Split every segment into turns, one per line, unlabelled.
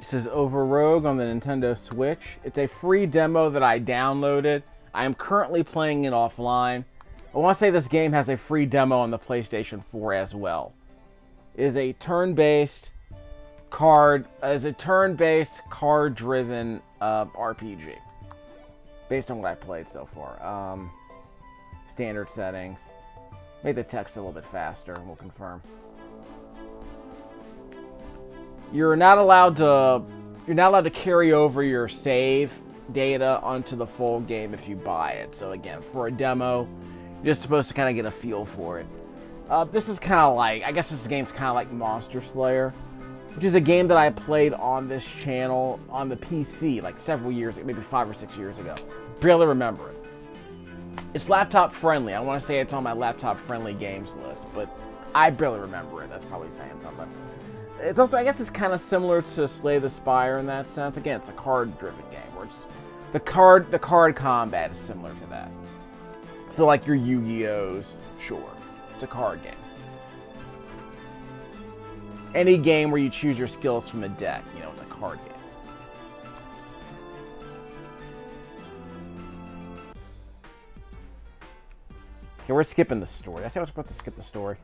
This is Overrogue on the Nintendo Switch. It's a free demo that I downloaded. I am currently playing it offline. I want to say this game has a free demo on the PlayStation 4 as well. It is a turn-based card-driven RPG. Based on what I played so far. Standard settings. Made the text a little bit faster, we'll confirm. You're not allowed to carry over your save data onto the full game if you buy it. So again, for a demo, you're just supposed to kind of get a feel for it. This is kind of like, I guess this game's kind of like Monster Slayer, which is a game that I played on this channel on the PC like several years, maybe 5 or 6 years ago. Barely remember it. It's laptop friendly. I want to say it's on my laptop friendly games list, but I barely remember it. That's probably saying something. It's also, I guess it's kind of similar to Slay the Spire in that sense. Again, it's a card-driven game, where it's the card combat is similar to that. So like your Yu-Gi-Ohs, sure, it's a card game. Any game where you choose your skills from a deck, you know, it's a card game. Okay, we're skipping the story. I said I was supposed to skip the story.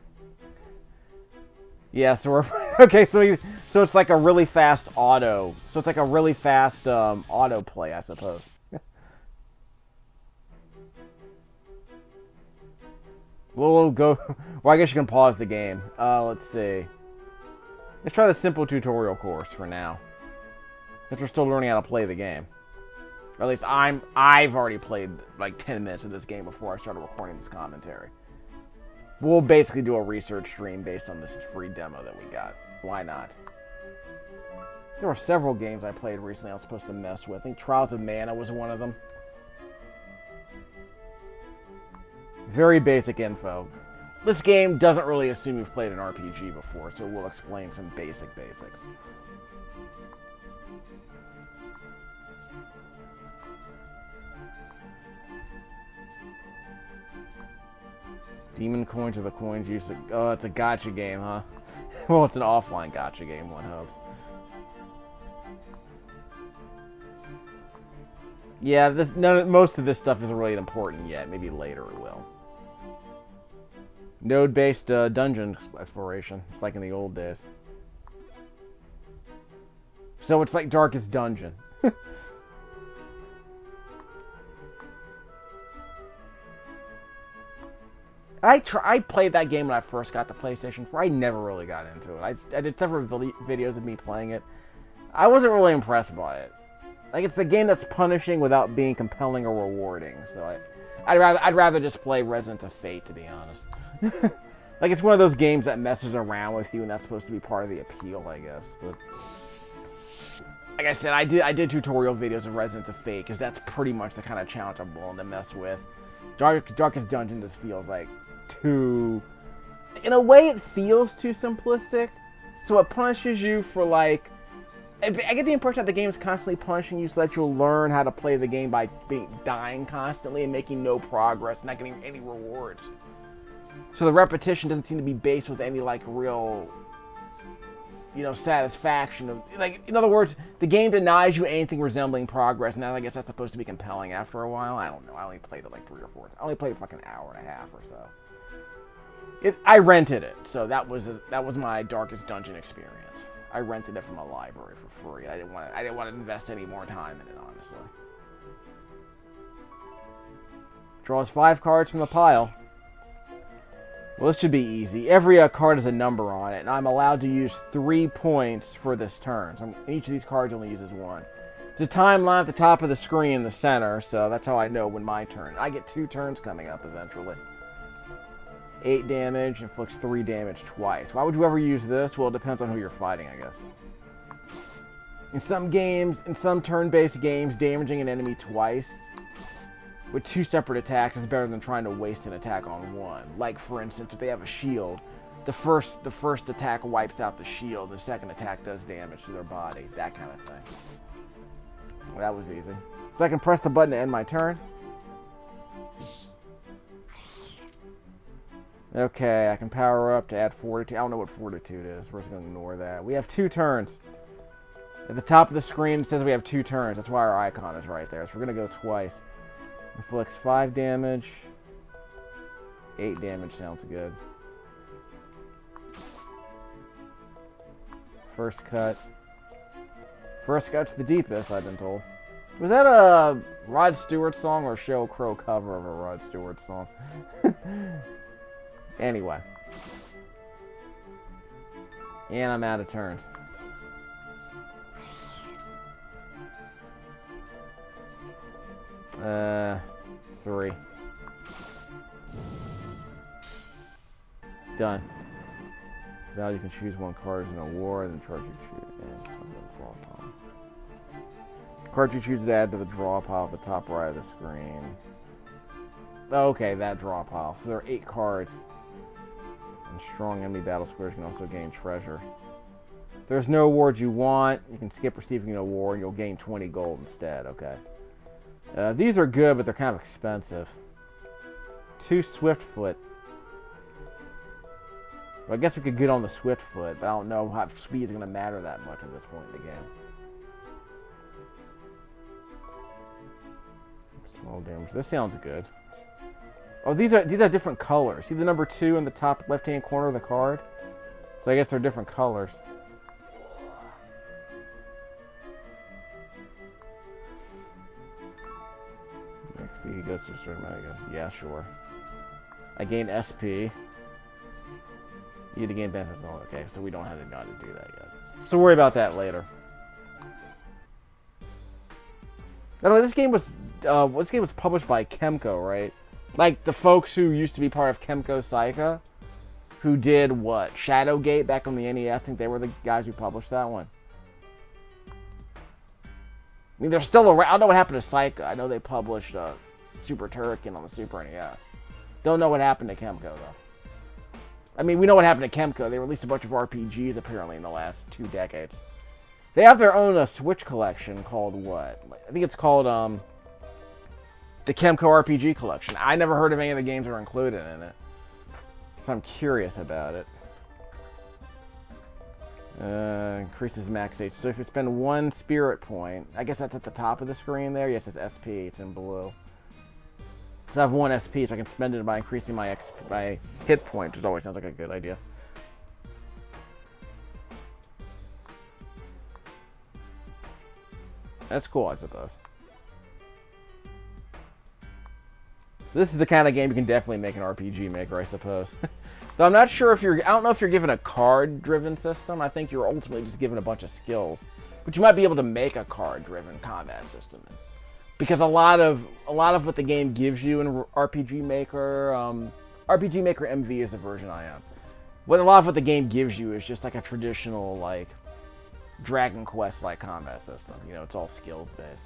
Yeah, so we're okay. So it's like a really fast auto. So it's like a really fast auto play, I suppose. We'll go. Well, I guess you can pause the game. Let's see. Let's try the simple tutorial course for now, because we're still learning how to play the game. Or at least I've already played like 10 minutes of this game before I started recording this commentary. We'll basically do a research stream based on this free demo that we got. Why not? There were several games I played recently I was supposed to mess with. I think Trials of Mana was one of them. Very basic info. This game doesn't really assume you've played an RPG before, so we'll explain some basics. Demon coins are the coins used to... Oh, it's a gacha game, huh? Well, it's an offline gacha game, one hopes. Yeah, most of this stuff isn't really important yet. Maybe later it will. Node-based dungeon exploration. It's like in the old days. So it's like Darkest Dungeon. I played that game when I first got the PlayStation 4. I never really got into it. I did several videos of me playing it. I wasn't really impressed by it. Like, it's a game that's punishing without being compelling or rewarding. So I'd rather just play Resident of Fate, to be honest. Like, it's one of those games that messes around with you, and that's supposed to be part of the appeal, I guess. But like I said, I did tutorial videos of Resident of Fate, because that's pretty much the kind of challenge I'm willing to mess with. Darkest Dungeon just feels like too... In a way, it feels too simplistic. So it punishes you for, like... I get the impression that the game is constantly punishing you so that you'll learn how to play the game by dying constantly and making no progress, not getting any rewards. So the repetition doesn't seem to be based with any, like, real... you know, satisfaction of... Like, in other words, the game denies you anything resembling progress, and I guess that's supposed to be compelling after a while. I don't know. I only played it like 3 or 4. I only played it like an hour and a half or so. I rented it, so that was my Darkest Dungeon experience. I rented it from a library for free. I didn't want to invest any more time in it, honestly. Draws 5 cards from the pile. Well, this should be easy. Every card has a number on it, and I'm allowed to use 3 points for this turn. So each of these cards only uses 1. There's a timeline at the top of the screen in the center, so that's how I know when my turn. I get 2 turns coming up eventually. 8 damage, inflicts 3 damage twice. Why would you ever use this? Well, it depends on who you're fighting, I guess. In some games, in some turn-based games, damaging an enemy twice with 2 separate attacks is better than trying to waste an attack on one. Like, for instance, if they have a shield, the first attack wipes out the shield, the second attack does damage to their body, that kind of thing. Well, that was easy. So I can press the button to end my turn. Okay, I can power up to add Fortitude. I don't know what Fortitude is. We're just going to ignore that. We have 2 turns. At the top of the screen, it says we have 2 turns. That's why our icon is right there. So we're going to go twice. Inflicts 5 damage. 8 damage sounds good. First cut. First cut's the deepest, I've been told. Was that a Rod Stewart song or a Sheryl Crow cover of a Rod Stewart song? Anyway. And I'm out of turns. Three. Done. Now you can choose 1 card in a war, and then charge you choose. Draw pile. Card you choose to add to the draw pile at the top right of the screen. Okay, that draw pile. So there are 8 cards. And strong enemy battle squares can also gain treasure. If there's no awards you want, you can skip receiving an award and you'll gain 20 gold instead. Okay. These are good, but they're kind of expensive. 2 Swiftfoot. Well, I guess we could get on the Swiftfoot, but I don't know how speed is going to matter that much at this point in the game. That's 12 damage. This sounds good. Oh, these are different colors. See the number 2 in the top left-hand corner of the card? So I guess they're different colors. XP goes to a certain amount. Yeah, sure. I gain SP. You get to gain benefits. Oh, okay, so we don't have to know how to do that yet. So worry about that later. By the way, this game was published by Kemco, right? Like the folks who used to be part of Kemco Saika, who did what? Shadowgate back on the NES. I think they were the guys who published that one. I mean, they're still around. I don't know what happened to Saika. I know they published Super Turrican on the Super NES. Don't know what happened to Kemco, though. I mean, we know what happened to Kemco. They released a bunch of RPGs, apparently, in the last 2 decades. They have their own Switch collection called what? I think it's called the Kemco RPG collection. I never heard of any of the games that are included in it. So I'm curious about it. Increases max HP. So if you spend 1 spirit point, I guess that's at the top of the screen there. Yes, it's SP. It's in blue. So I have 1 SP, so I can spend it by increasing my hit points, which always sounds like a good idea. That's cool, I suppose. So this is the kind of game you can definitely make an RPG maker, I suppose. Though I'm not sure if I don't know if you're given a card-driven system. I think you're ultimately just given a bunch of skills. But you might be able to make a card-driven combat system. Because a lot of what the game gives you in RPG Maker, RPG Maker MV is the version I am. What a lot of what the game gives you is just like a traditional, like, Dragon Quest-like combat system. You know, it's all skills-based.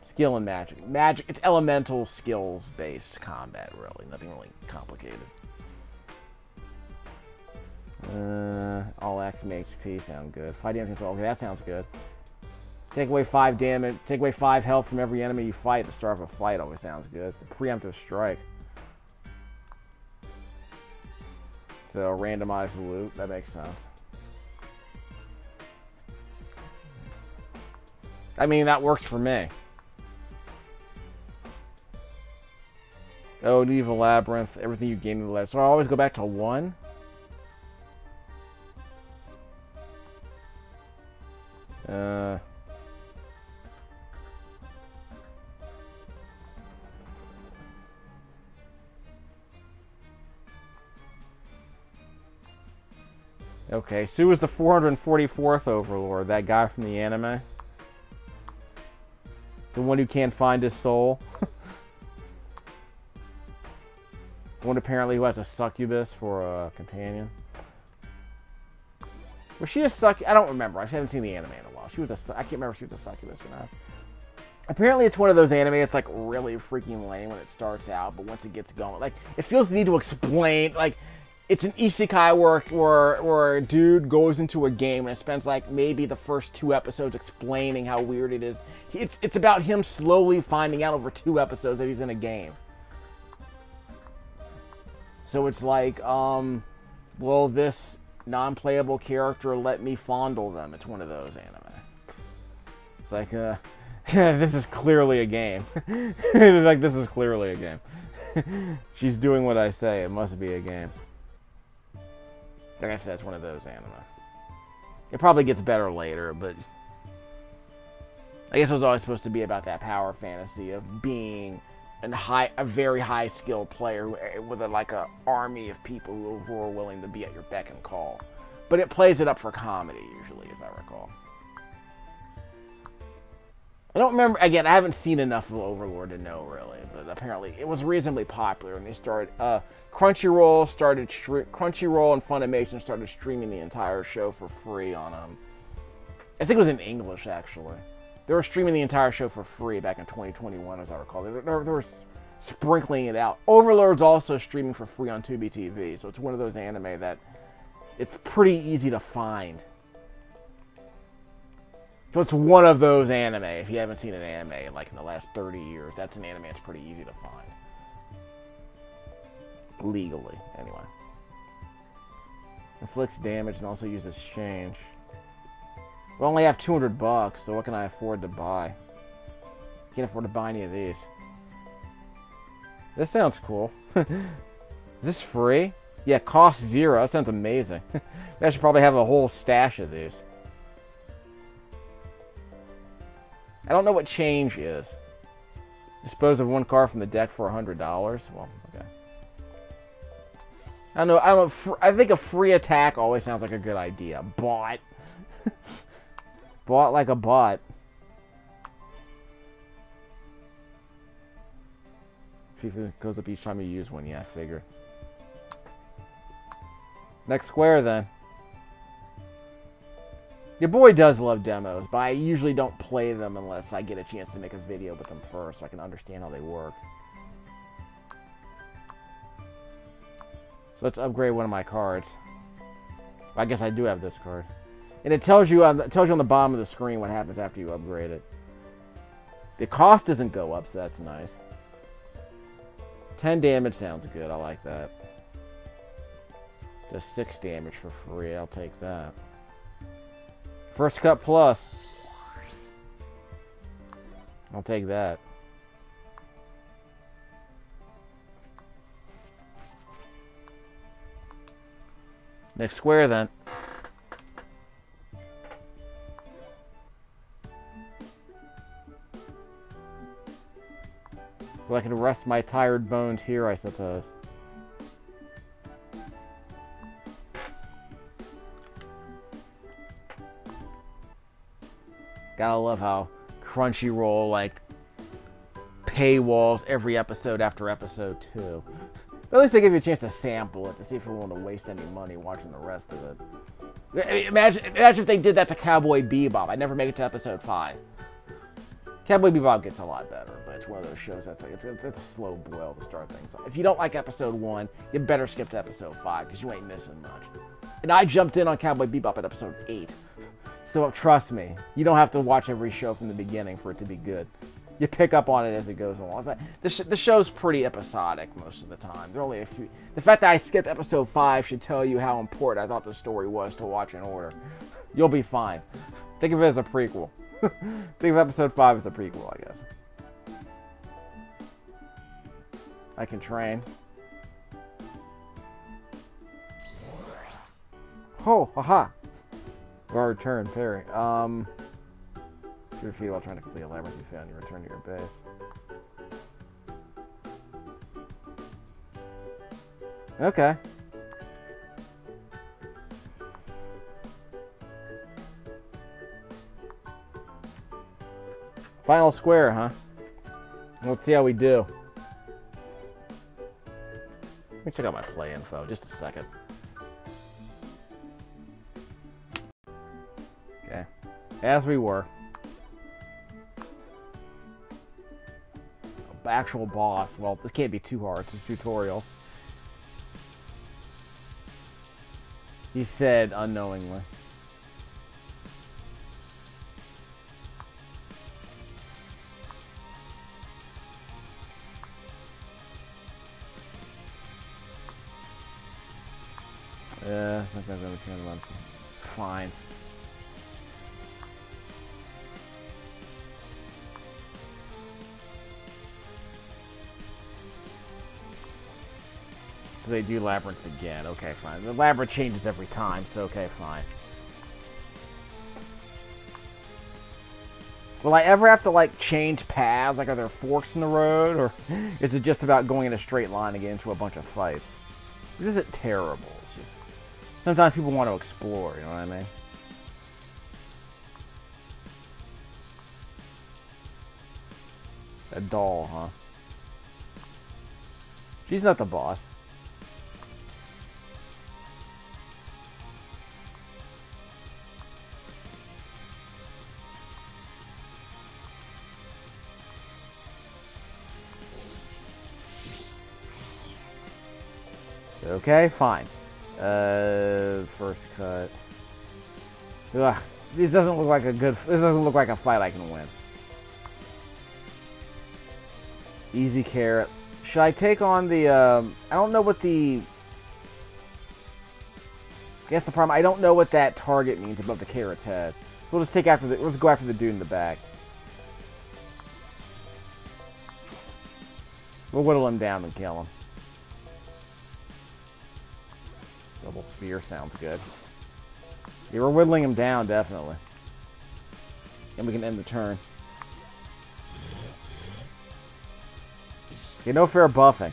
Skill and magic. Magic, it's elemental skills-based combat, really. Nothing really complicated. All X HP sound good. 5 damage control. Okay, that sounds good. Take away 5 damage. Take away 5 health from every enemy you fight at the start of a fight. Always sounds good. It's a preemptive strike. So randomized loot. That makes sense. I mean, that works for me. Oh, leave a labyrinth. Everything you gain in the labyrinth. So I always go back to 1. Okay, Sue is the 444th Overlord, that guy from the anime. The one who can't find his soul. The one apparently who has a succubus for a companion. Was she a succubus? I don't remember. I haven't seen the anime in a while. She was I can't remember if she was a succubus or not. Apparently it's one of those anime that's like really freaking lame when it starts out, but once it gets going, like, it feels the need to explain, like, it's an isekai where a dude goes into a game and it spends like maybe the first 2 episodes explaining how weird it is. It's about him slowly finding out over 2 episodes that he's in a game. So it's like, well, this non-playable character, let me fondle them. It's one of those anime. It's like, this is clearly a game. It's like, this is clearly a game. She's doing what I say. It must be a game. Like I said, it's one of those anime. It probably gets better later, but I guess it was always supposed to be about that power fantasy of being a very high skilled player with like a army of people who are willing to be at your beck and call. But it plays it up for comedy usually, as I recall. I don't remember. Again, I haven't seen enough of Overlord to know really, but apparently it was reasonably popular when they started. Crunchyroll and Funimation started streaming the entire show for free on I think it was in English actually. They were streaming the entire show for free back in 2021, as I recall. They were sprinkling it out. Overlord's also streaming for free on TubiTV, so it's one of those anime that it's pretty easy to find. So it's one of those anime. If you haven't seen an anime like in the last 30 years, that's an anime that's pretty easy to find. Legally, anyway. Inflicts damage and also uses change. We only have $200, so what can I afford to buy? Can't afford to buy any of these. This sounds cool. Is this free? Yeah, cost 0. That sounds amazing. I should probably have a whole stash of these. I don't know what change is. Dispose of one card from the deck for $100. Well, okay. I don't know. I think a free attack always sounds like a good idea. Bought. Bought like a bot. FIFA goes up each time you use one. Yeah, I figure. Next square, then. Your boy does love demos, but I usually don't play them unless I get a chance to make a video with them first so I can understand how they work. So let's upgrade one of my cards. I guess I do have this card. And it tells you on the bottom of the screen what happens after you upgrade it. The cost doesn't go up, so that's nice. 10 damage sounds good. I like that. Does 6 damage for free. I'll take that. First cut plus. I'll take that. Next square, then. So I can rest my tired bones here, I suppose. Gotta love how Crunchyroll, like, paywalls every episode after episode, too. At least they give you a chance to sample it, to see if you're willing to waste any money watching the rest of it. I mean, imagine if they did that to Cowboy Bebop. I'd never make it to episode 5. Cowboy Bebop gets a lot better, but it's one of those shows that's like, it's a slow boil to start things off. If you don't like episode 1, you better skip to episode 5, because you ain't missing much. And I jumped in on Cowboy Bebop at episode 8. So trust me, you don't have to watch every show from the beginning for it to be good. You pick up on it as it goes along. The show's pretty episodic most of the time. There are only a few. The fact that I skipped episode 5 should tell you how important I thought the story was to watch in order. You'll be fine. Think of it as a prequel. Think of episode 5 as a prequel, I guess. I can train. Oh, haha. Guard turn, parry. Shoot a feat while trying to complete a labyrinth you found. You return to your base. Okay. Final square, huh? Let's see how we do. Let me check out my play info. Just a second. Okay. As we were. Actual boss. Well, this can't be too hard. It's a tutorial. He said unknowingly. Sometimes I'm kind of fine. So they do labyrinths again. Okay, fine. The labyrinth changes every time, so okay, fine. Will I ever have to, like, change paths? Like, are there forks in the road? Or is it just about going in a straight line and getting into a bunch of fights? This isn't terrible. It's just... Sometimes people want to explore, you know what I mean? A doll, huh? She's not the boss. Okay, fine. First cut. Ugh, this doesn't look like a good. This doesn't look like a fight I can win. Easy carrot. Should I take on the? I don't know what the. I guess the problem. I don't know what that target means above the carrot's head. We'll just take after the. Let's go after the dude in the back. We'll whittle him down and kill him. Double spear sounds good. Yeah, we're whittling him down, definitely. And we can end the turn. Okay, no fair buffing.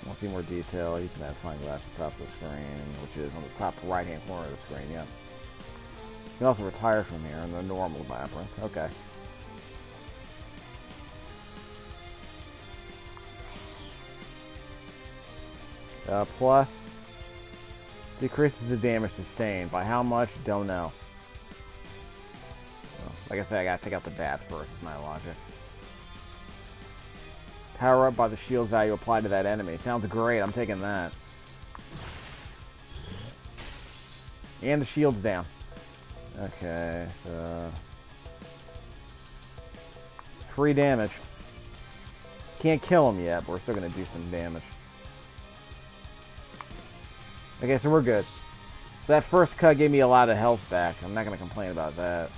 I want to see more detail. Use the magnifying glass at the top of the screen, which is on the top right-hand corner of the screen, yeah. You can also retire from here in the normal labyrinth. Okay. Plus, decreases the damage sustained. By how much? Don't know. So, like I said, I gotta take out the bats first, is my logic. Power up by the shield value applied to that enemy. Sounds great, I'm taking that. And the shield's down. Okay, so... free damage. Can't kill him yet, but we're still gonna do some damage. Okay, so we're good. So that first cut gave me a lot of health back. I'm not going to complain about that.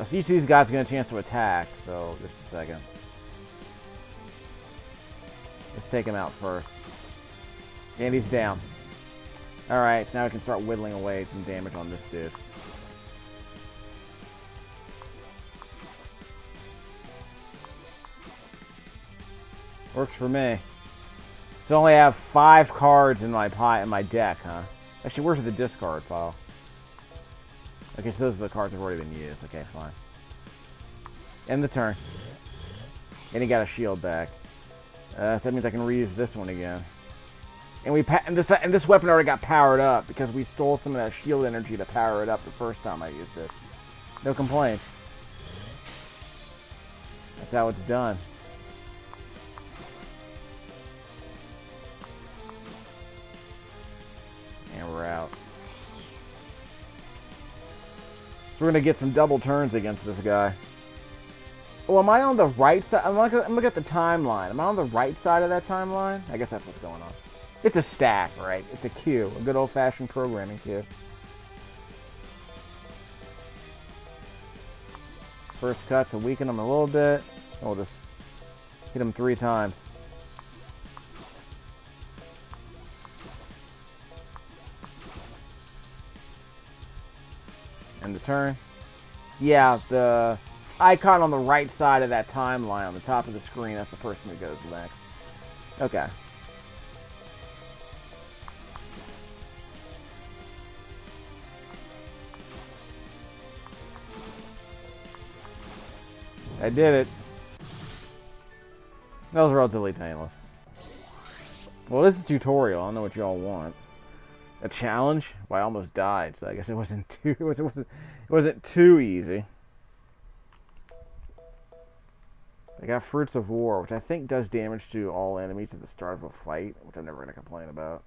So each of these guys get a chance to attack, so just a second. Let's take him out first. And he's down. Alright, so now we can start whittling away some damage on this dude. Works for me. So I only have 5 cards in my deck, huh? Actually, where's the discard pile? Okay, so those are the cards that have already been used. Okay, fine. End the turn. And he got a shield back. So that means I can reuse this one again. And this weapon already got powered up because we stole some of that shield energy to power it up the first time I used it. No complaints. That's how it's done. And we're out. So we're going to get some double turns against this guy. Oh, am I on the right side? I'm looking at the timeline. Am I on the right side of that timeline? I guess that's what's going on. It's a stack, right? It's a queue. A good old-fashioned programming queue. First cut to weaken him a little bit. We'll just hit him 3 times. End the turn. Yeah, the icon on the right side of that timeline on the top of the screen, that's the person who goes next. Okay. I did it. That was relatively painless. Well, this is a tutorial. I don't know what y'all want. A challenge? Well, I almost died, so I guess it wasn't too it wasn't too easy. I got Fruits of War, which I think does damage to all enemies at the start of a fight, which I'm never going to complain about.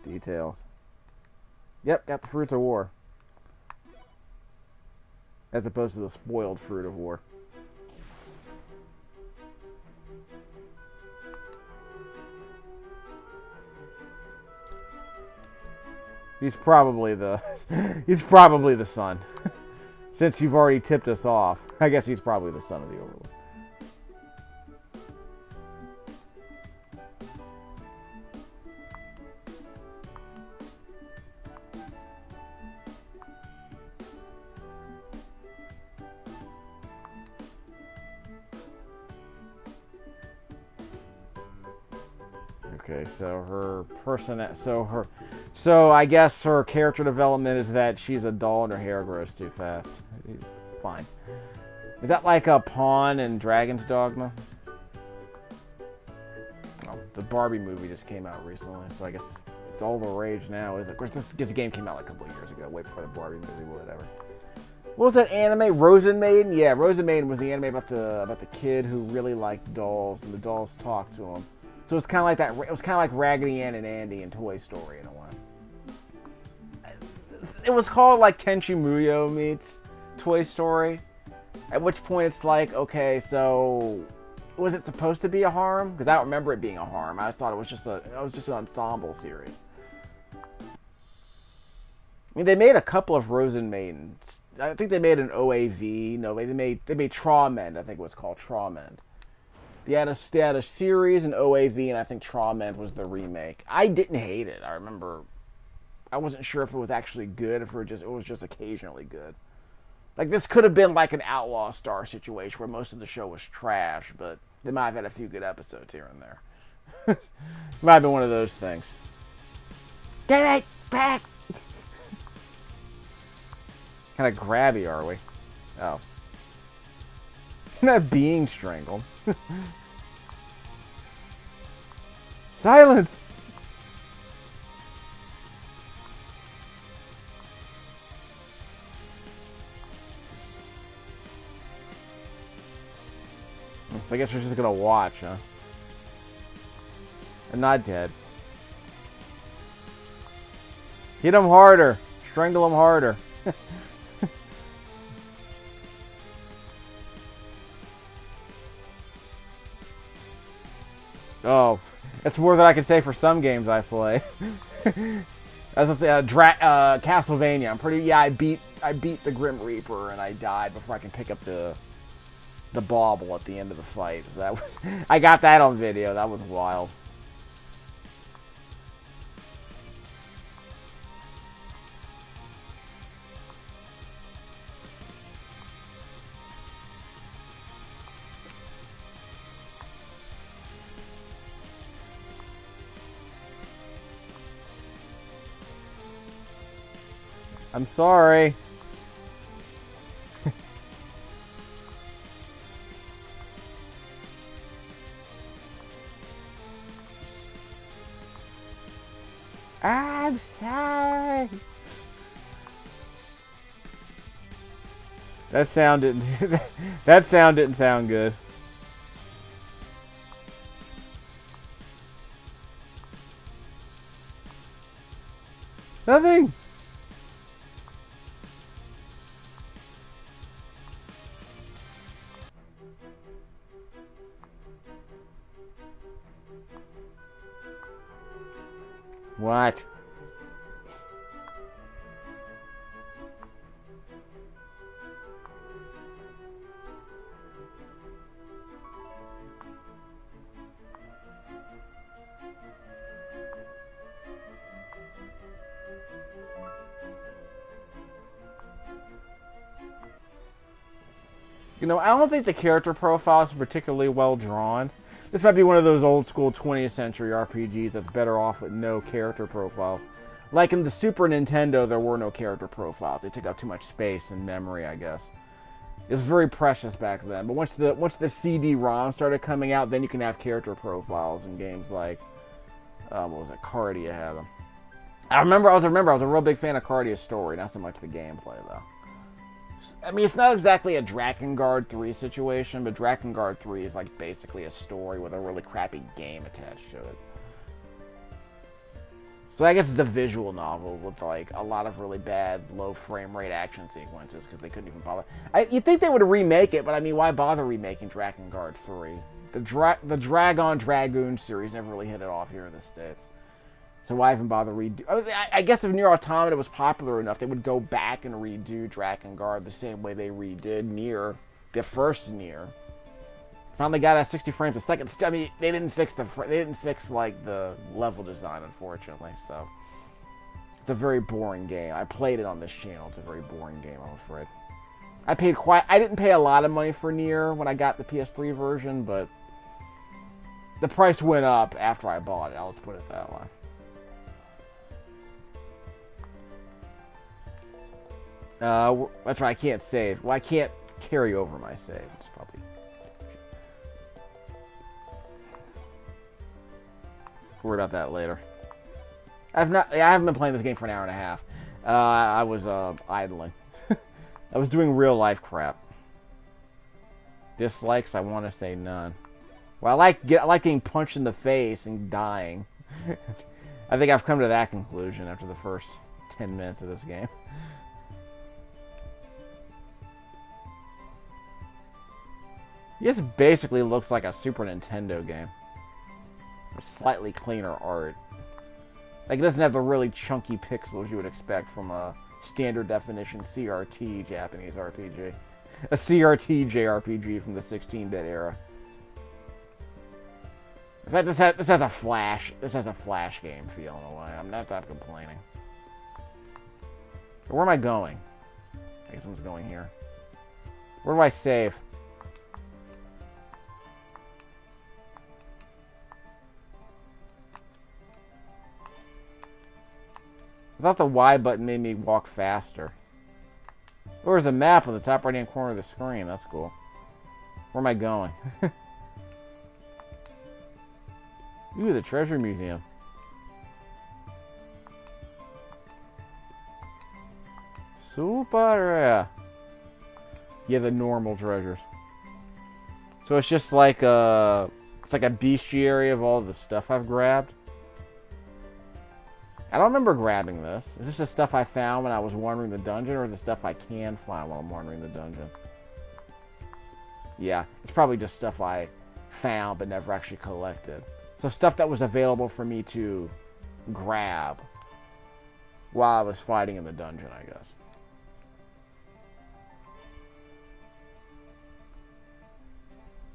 Details. Yep, got the Fruits of War. as opposed to the spoiled fruit of war. He's probably the son. Since you've already tipped us off, I guess he's probably the son of the Overlord. Okay, so I guess her character development is that she's a doll and her hair grows too fast. Fine. Is that like a pawn in Dragon's Dogma? Oh, the Barbie movie just came out recently, so I guess it's all the rage now. Of course, this game came out like a couple of years ago, way before the Barbie movie, whatever. What was that anime? Rosen Maiden? Yeah, Rosen Maiden was the anime about the kid who really liked dolls, and the dolls talked to him. So it's kind of like that. It was kind of like Raggedy Ann and Andy in Toy Story in a way. It was called like Tenchi Muyo meets Toy Story. At which point it's like, okay, so was it supposed to be a harem? Because I don't remember it being a harem. I just thought it was just an ensemble series. I mean, they made a couple of Rosen Maidens. I think they made an OAV. No, they made Trawmend. I think it was called Trawmend. They had a series, an OAV, and I think Trawmend was the remake. I didn't hate it. I remember, I wasn't sure if it was actually good, if it was just occasionally good. Like, this could have been like an Outlaw Star situation where most of the show was trash, but they might have had a few good episodes here and there. Might have been one of those things. Get it back! Kind of grabby, are we? Oh. You're not being strangled. Silence! So I guess we're just gonna watch, huh? I'm not dead. Hit him harder! Strangle him harder! Oh, that's more than I can say for some games I play. As I say, Castlevania. I beat the Grim Reaper and I died before I can pick up the bauble at the end of the fight. So I got that on video. That was wild. I'm sorry. I'm sorry. That sound didn't sound good. Nothing. What? You know, I don't think the character profiles are particularly well drawn. This might be one of those old school 20th century RPGs that's better off with no character profiles. Like in the Super Nintendo, there were no character profiles. They took up too much space and memory, I guess. It was very precious back then. But once the CD-ROM started coming out, then you can have character profiles in games like, what was it? Cardia had them. I was a real big fan of Cardia's story, not so much the gameplay though. I mean, it's not exactly a Drakengard 3 situation, but Drakengard 3 is like basically a story with a really crappy game attached to it. So I guess it's a visual novel with like a lot of really bad low frame rate action sequences because they couldn't even bother. You'd think they would remake it, but I mean, why bother remaking Drakengard 3? The Dragon Dragoon series never really hit it off here in the States. So why even bother redo? I guess if Nier Automata was popular enough, they would go back and redo Drakengard the same way they redid Nier, the first Nier. Finally got at 60 frames a second. I mean, they didn't fix like the level design, unfortunately. So it's a very boring game. I played it on this channel. It's a very boring game, I'm afraid. I didn't pay a lot of money for Nier when I got the PS3 version, but the price went up after I bought it. I'll just put it that way. That's right. I can't save. Well, I can't carry over my save. It's probably. We'll worry about that later. I haven't been playing this game for an hour and a half. I was idling. I was doing real life crap. Dislikes, I want to say none. Well, I like getting punched in the face and dying. I think I've come to that conclusion after the first 10 minutes of this game. This basically looks like a Super Nintendo game. With slightly cleaner art. Like, it doesn't have the really chunky pixels you would expect from a standard definition CRT Japanese RPG. A CRT JRPG from the 16-bit era. In fact, this has a flash game feel in a way. I'm not complaining. Where am I going? I guess I'm just going here. Where do I save? I thought the Y button made me walk faster. Oh, there's a map on the top right-hand corner of the screen. That's cool. Where am I going? Ooh, the treasure museum. Super rare. Yeah, the normal treasures. So it's just like it's like a bestiary of all the stuff I've grabbed. I don't remember grabbing this. Is this the stuff I found when I was wandering the dungeon, or the stuff I can find while I'm wandering the dungeon? Yeah, it's probably just stuff I found but never actually collected. So stuff that was available for me to grab while I was fighting in the dungeon, I guess.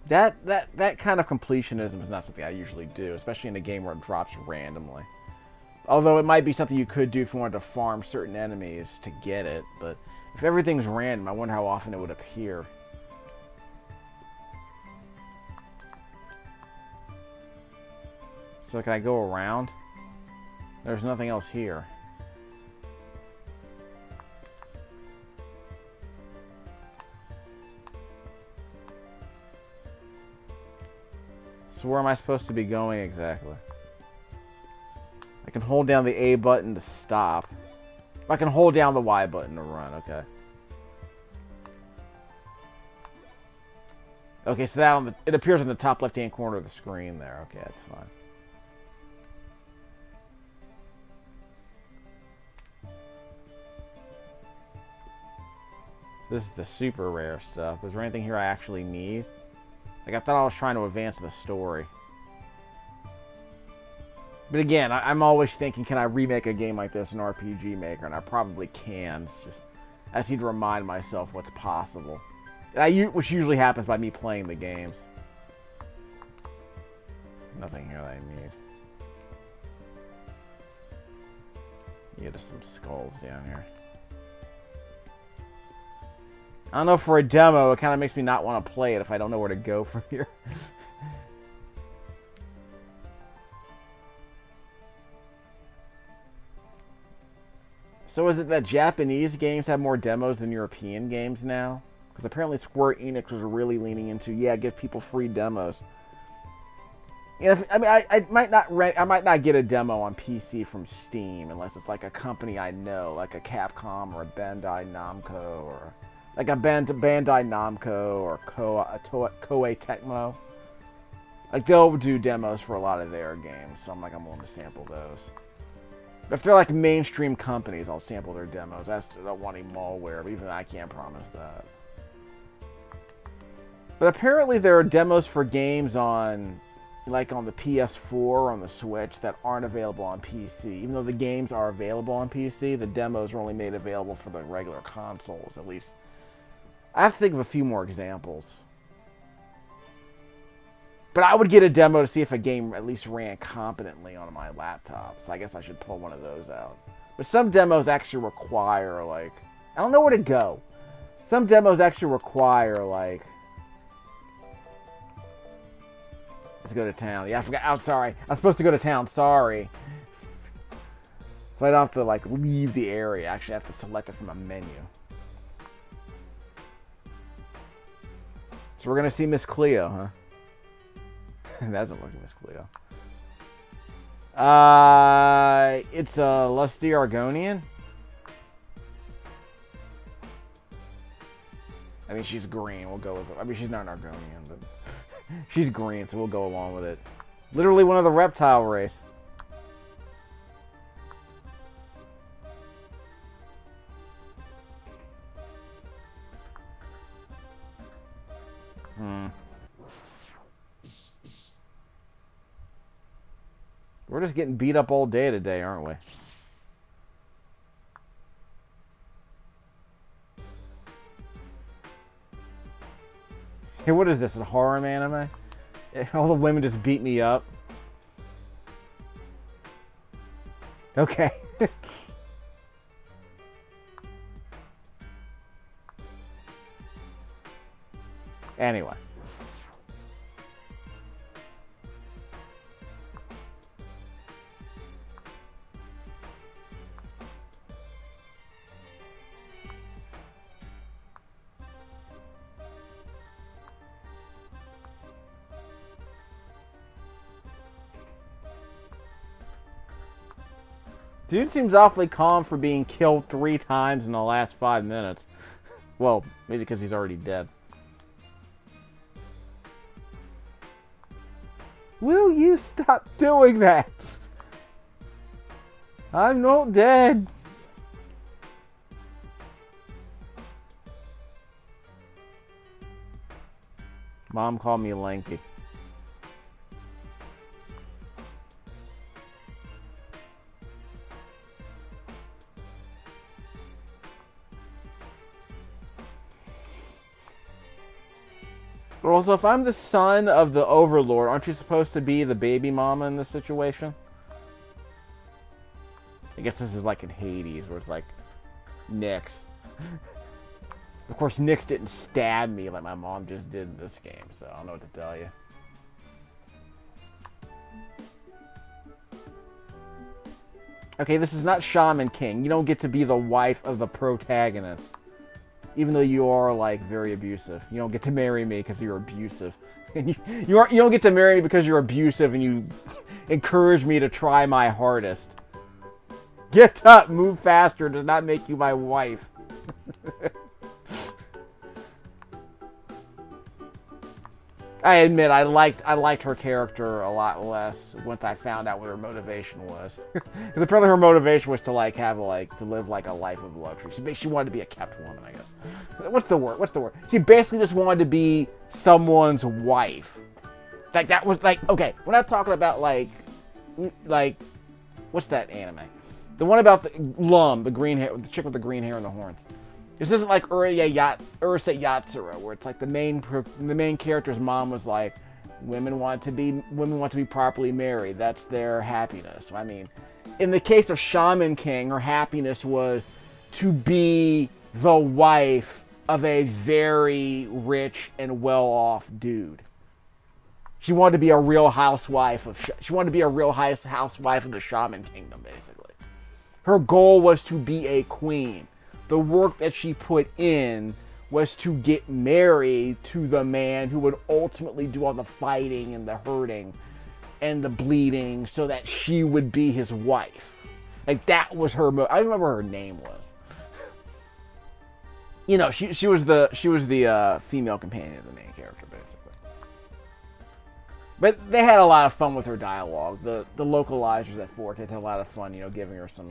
That kind of completionism is not something I usually do, especially in a game where it drops randomly. Although it might be something you could do if you wanted to farm certain enemies to get it, but if everything's random, I wonder how often it would appear. So can I go around? There's nothing else here. So where am I supposed to be going exactly? I can hold down the A button to stop. I can hold down the Y button to run, okay. Okay, so that it appears in the top left-hand corner of the screen there. Okay, that's fine. This is the super rare stuff. Is there anything here I actually need? Like, I thought I was trying to advance the story. But again, I'm always thinking, can I remake a game like this in RPG Maker? And I probably can. It's just, I just need to remind myself what's possible. Which usually happens by me playing the games. There's nothing here that I need. Yeah, just some skulls down here. I don't know, for a demo, it kind of makes me not want to play it if I don't know where to go from here. So is it that Japanese games have more demos than European games now? Because apparently Square Enix was really leaning into, yeah, give people free demos. Yeah, I mean, I might not get a demo on PC from Steam unless it's like a company I know, like a Capcom or a Bandai Namco, or like a Bandai Namco or Koei Tecmo. Like, they'll do demos for a lot of their games, so I'm willing to sample those. If they're like mainstream companies, I'll sample their demos. I don't want any malware, but even I can't promise that. But apparently there are demos for games on, like on the PS4 or on the Switch that aren't available on PC. Even though the games are available on PC, the demos are only made available for the regular consoles, at least. I have to think of a few more examples. But I would get a demo to see if a game at least ran competently on my laptop. So I guess I should pull one of those out. But some demos actually require, like... I don't know where to go. Some demos actually require, like... Let's go to town. Yeah, I forgot. I'm sorry. I was supposed to go to town. Sorry. So I don't have to, like, leave the area. Actually, I have to select it from a menu. So we're going to see Miss Cleo, huh? That doesn't look like Miss Cleo. It's a lusty Argonian. I mean, she's green. We'll go with it. I mean, she's not an Argonian, but she's green, so we'll go along with it. Literally one of the reptile race. We're just getting beat up all day today, aren't we? Hey, what is this? A horror anime? All the women just beat me up. Okay. Anyway. Dude seems awfully calm for being killed 3 times in the last 5 minutes. Well, maybe because he's already dead. Will you stop doing that? I'm not dead. Mom called me lanky. Also, if I'm the son of the Overlord, aren't you supposed to be the baby mama in this situation? I guess this is like in Hades, where it's like Nyx. Of course, Nyx didn't stab me like my mom just did in this game, so I don't know what to tell you. Okay, this is not Shaman King. You don't get to be the wife of the protagonist. Even though you are, like, very abusive. You don't get to marry me because you're abusive. And you don't get to marry me because you're abusive and you encourage me to try my hardest. Get up! Move faster does not make you my wife. I admit, I liked her character a lot less once I found out what her motivation was. Because apparently her motivation was to like have to live like a life of luxury. She wanted to be a kept woman, I guess. What's the word? She basically just wanted to be someone's wife. Like that was like, okay, we're not talking about like what's that anime? The one about the Lum, the green hair, the chick with the green hair and the horns. This isn't like Urusei Yatsura, where it's like the main character's mom was like, women want to be properly married. That's their happiness. I mean, in the case of Shaman King, her happiness was to be the wife of a very rich and well-off dude. She wanted to be a real housewife of the Shaman Kingdom, basically. Her goal was to be a queen. The work that she put in was to get married to the man who would ultimately do all the fighting and the hurting and the bleeding so that she would be his wife. Like, that was her I remember her name was. You know, she was the female companion of the main character, basically. But they had a lot of fun with her dialogue. The localizers at 4K had a lot of fun, giving her some,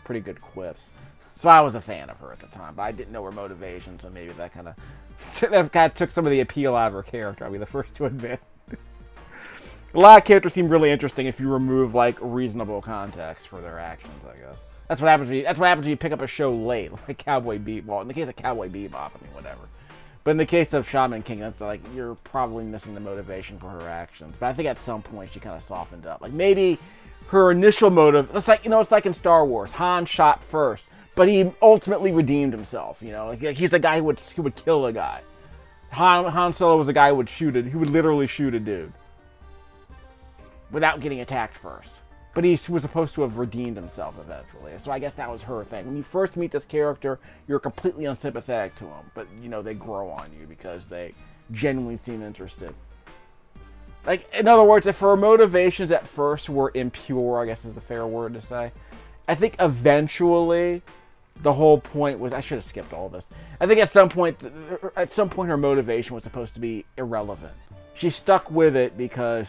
pretty good quips. So I was a fan of her at the time, but I didn't know her motivation, so maybe that kind of took some of the appeal out of her character. I'll be the first to admit. A lot of characters seem really interesting if you remove, like, reasonable context for their actions, I guess. That's what happens when you pick up a show late, like Cowboy Bebop. Well, in the case of Cowboy Bebop, I mean, whatever. But in the case of Shaman King, that's like, you're probably missing the motivation for her actions. But I think at some point she kind of softened up. Like, maybe her initial motive, it's like, it's like in Star Wars. Han shot first, but he ultimately redeemed himself, Like, he's the guy who would kill a guy. Han Solo was the guy who would literally shoot a dude. Without getting attacked first. But he was supposed to have redeemed himself eventually. So I guess that was her thing. When you first meet this character, you're completely unsympathetic to him. But, they grow on you because they genuinely seem interested. Like, in other words, if her motivations at first were impure, I guess is the fair word to say, I think eventually the whole point was... I should have skipped all this. I think at some point her motivation was supposed to be irrelevant. She stuck with it because...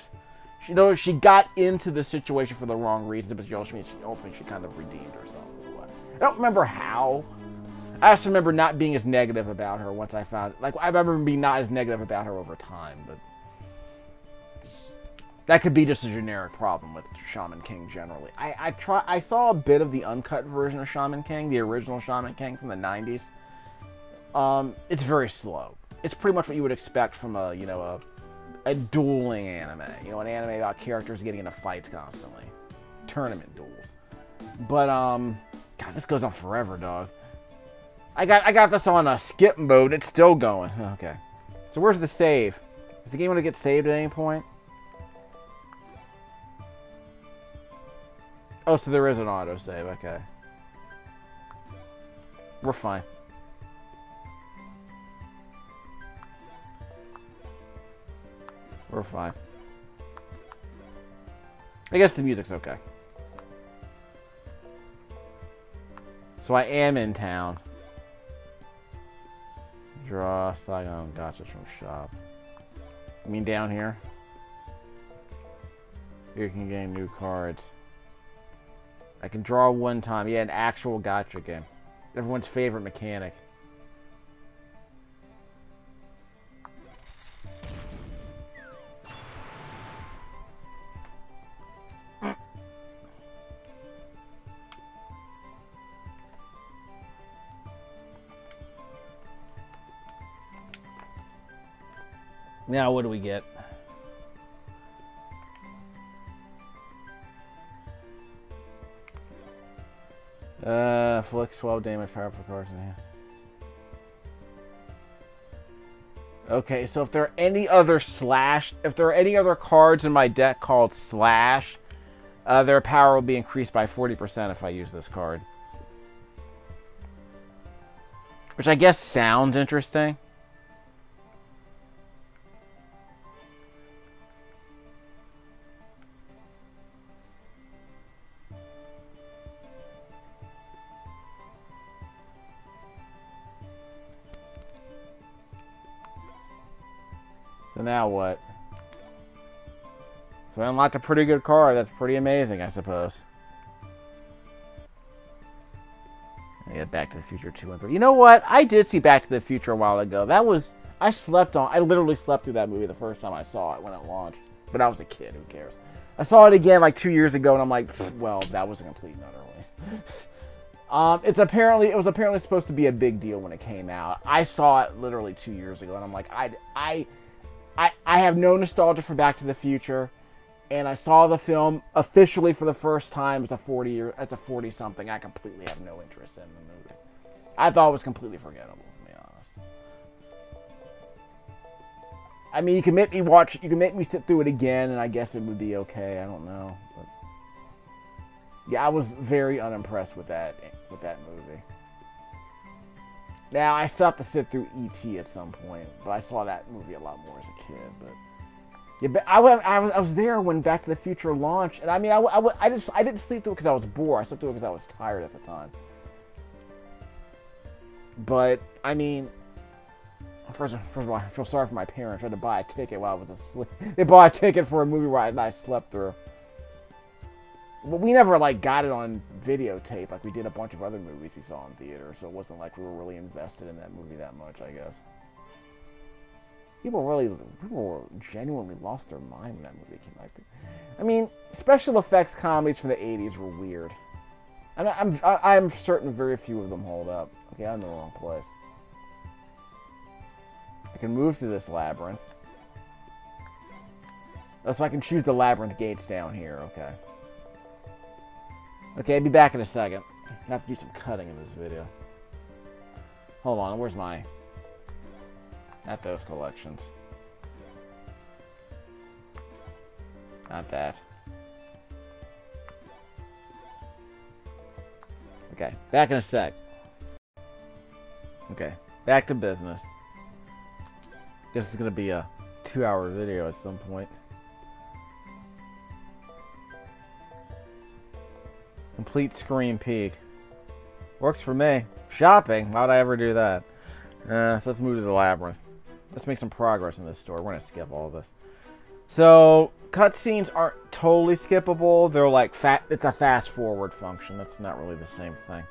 she got into the situation for the wrong reasons, but ultimately she kind of redeemed herself. I don't remember how. I just remember not being as negative about her once I found... Like, I remember being not as negative about her over time, but... That could be just a generic problem with Shaman King generally. I saw a bit of the uncut version of Shaman King, the original Shaman King from the 90s. It's very slow. It's pretty much what you would expect from a dueling anime. An anime about characters getting into fights constantly. Tournament duels. But, God, this goes on forever, dog. I got this on a skip mode. It's still going. Okay. So where's the save? Is the game going to get saved at any point? Oh, so there is an autosave. Okay. We're fine. We're fine. I guess the music's okay. So I am in town. Draw Saigon gotchas from shop. You mean down here? Here you can gain new cards. I can draw one time. Yeah, an actual gacha game. Everyone's favorite mechanic. Now, what do we get? Flicks 12 damage, powerful cards in hand. Okay, so if there are any other cards in my deck called slash, their power will be increased by 40% if I use this card. Which I guess sounds interesting. So now what? So I unlocked a pretty good card. That's pretty amazing, I suppose. I get Back to the Future 2 and 3. You know what? I did see Back to the Future a while ago. I literally slept through that movie the first time I saw it when it launched. But I was a kid, who cares? I saw it again like 2 years ago and I'm like, well, that was a complete and utter waste. It was apparently supposed to be a big deal when it came out. I saw it literally 2 years ago and I'm like, I have no nostalgia for Back to the Future, and I saw the film officially for the first time as a 40-something. I completely have no interest in the movie. I thought it was completely forgettable, to be honest. I mean, you can make me sit through it again, and I guess it would be okay. I don't know, but yeah, I was very unimpressed with that movie. Now, I still have to sit through E.T. at some point, but I saw that movie a lot more as a kid. But yeah, but I was there when Back to the Future launched, and I mean, I didn't sleep through it because I was bored. I slept through it because I was tired at the time. But I mean, first of all, I feel sorry for my parents. I had to buy a ticket while I was asleep. They bought a ticket for a movie where I slept through. But we never, like, got it on videotape like we did a bunch of other movies we saw in theater, so it wasn't like we were really invested in that movie that much, I guess. People genuinely lost their mind when that movie came out. I mean, special effects comedies from the 80s were weird. And I'm certain very few of them hold up. Okay, I'm in the wrong place. I can move through this labyrinth. Oh, so I can choose the labyrinth gates down here, okay. Okay, I'll be back in a second. I have to do some cutting in this video. Hold on, where's my... Not those collections. Not that. Okay, back in a sec. Okay, back to business. Guess it's gonna be a 2-hour video at some point. Complete screen peek. Works for me. Shopping? Why would I ever do that? So let's move to the labyrinth. Let's make some progress in this story. We're gonna skip all of this. So cutscenes aren't totally skippable. They're like it's a fast forward function. That's not really the same thing.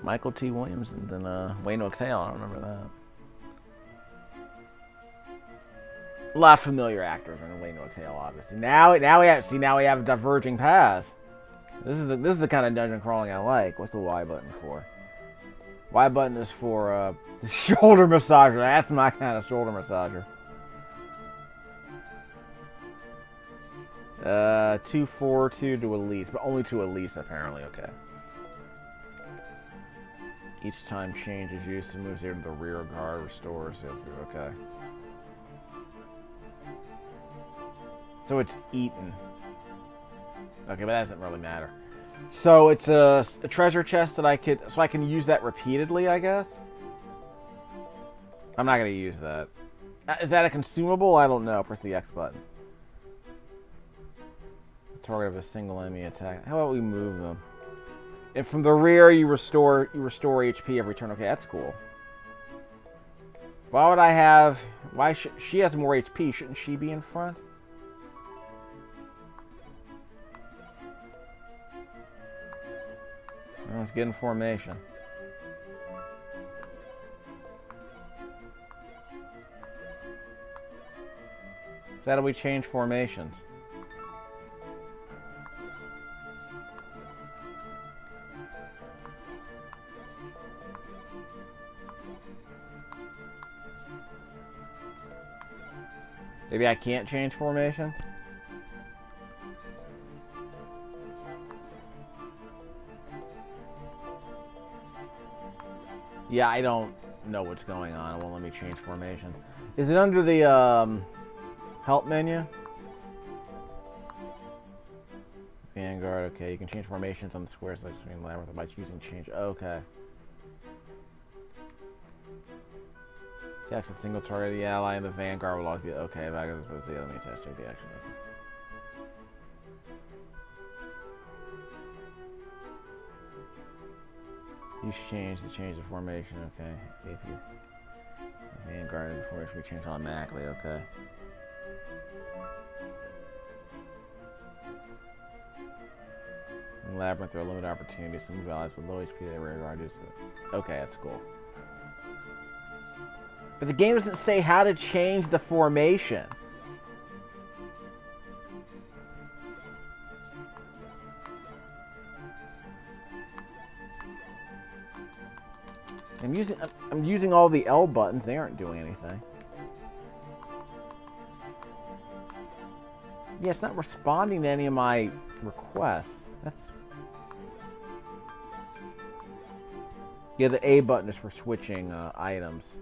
Michael T. Williams and then Wayne Exhale. I don't remember that. A lot of familiar actors are in Wayne Exhale, obviously. Now we have diverging paths. This is the kind of dungeon crawling I like. What's the Y button for? Y button is for the shoulder massager. That's my kind of shoulder massager. 242 to Elise, but only to Elise apparently. Okay. Each time change is used to move here to the rear guard restores. Okay. So it's eaten. Okay, but that doesn't really matter. So it's a treasure chest that I can use that repeatedly, I guess. I'm not gonna use that. Is that a consumable? I don't know. Press the X button. The target of a single enemy attack. How about we move them? And from the rear, you restore HP every turn. Okay, that's cool. Why would I have? Why should she has more HP? Shouldn't she be in front? Let's get in formation. So how do we change formations? Maybe I can't change formations? Yeah, I don't know what's going on. It won't let me change formations. Is it under the help menu? Vanguard, okay. You can change formations on the square selection between labyrinth by choosing change. Okay. Select a single target of the ally and the Vanguard will always be okay. If I go to the enemy test, take the action. You change the formation, okay. If you Vanguard the formation we change automatically, okay. In Labyrinth there are limited opportunities to move allies with low HP that rare guard. Okay, that's cool. But the game doesn't say how to change the formation. I'm using all the L buttons. They aren't doing anything. Yeah, it's not responding to any of my requests. That's... Yeah, the A button is for switching items.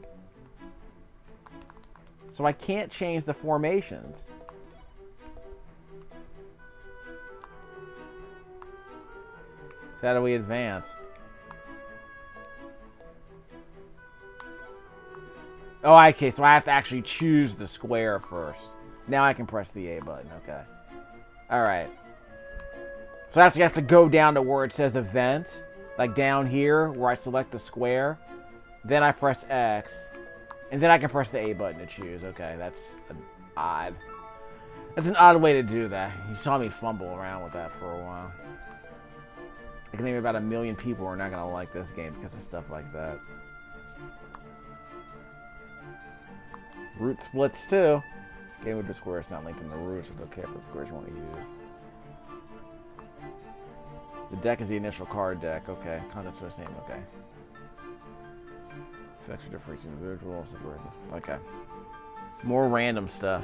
So I can't change the formations. So how do we advance? Oh, okay, so I have to actually choose the square first. Now I can press the A button, okay. Alright. So I actually have to go down to where it says event. Like down here, where I select the square, then I press X, and then I can press the A button to choose. Okay, that's odd. That's an odd way to do that. You saw me fumble around with that for a while. I can name about 1 million people who are not going to like this game because of stuff like that. Root splits too. Game with the square is not linked in the roots. It's okay if the squares you want to use. The deck is the initial card deck. Okay. Contents are the same. Okay. Selection different individuals. Okay. More random stuff.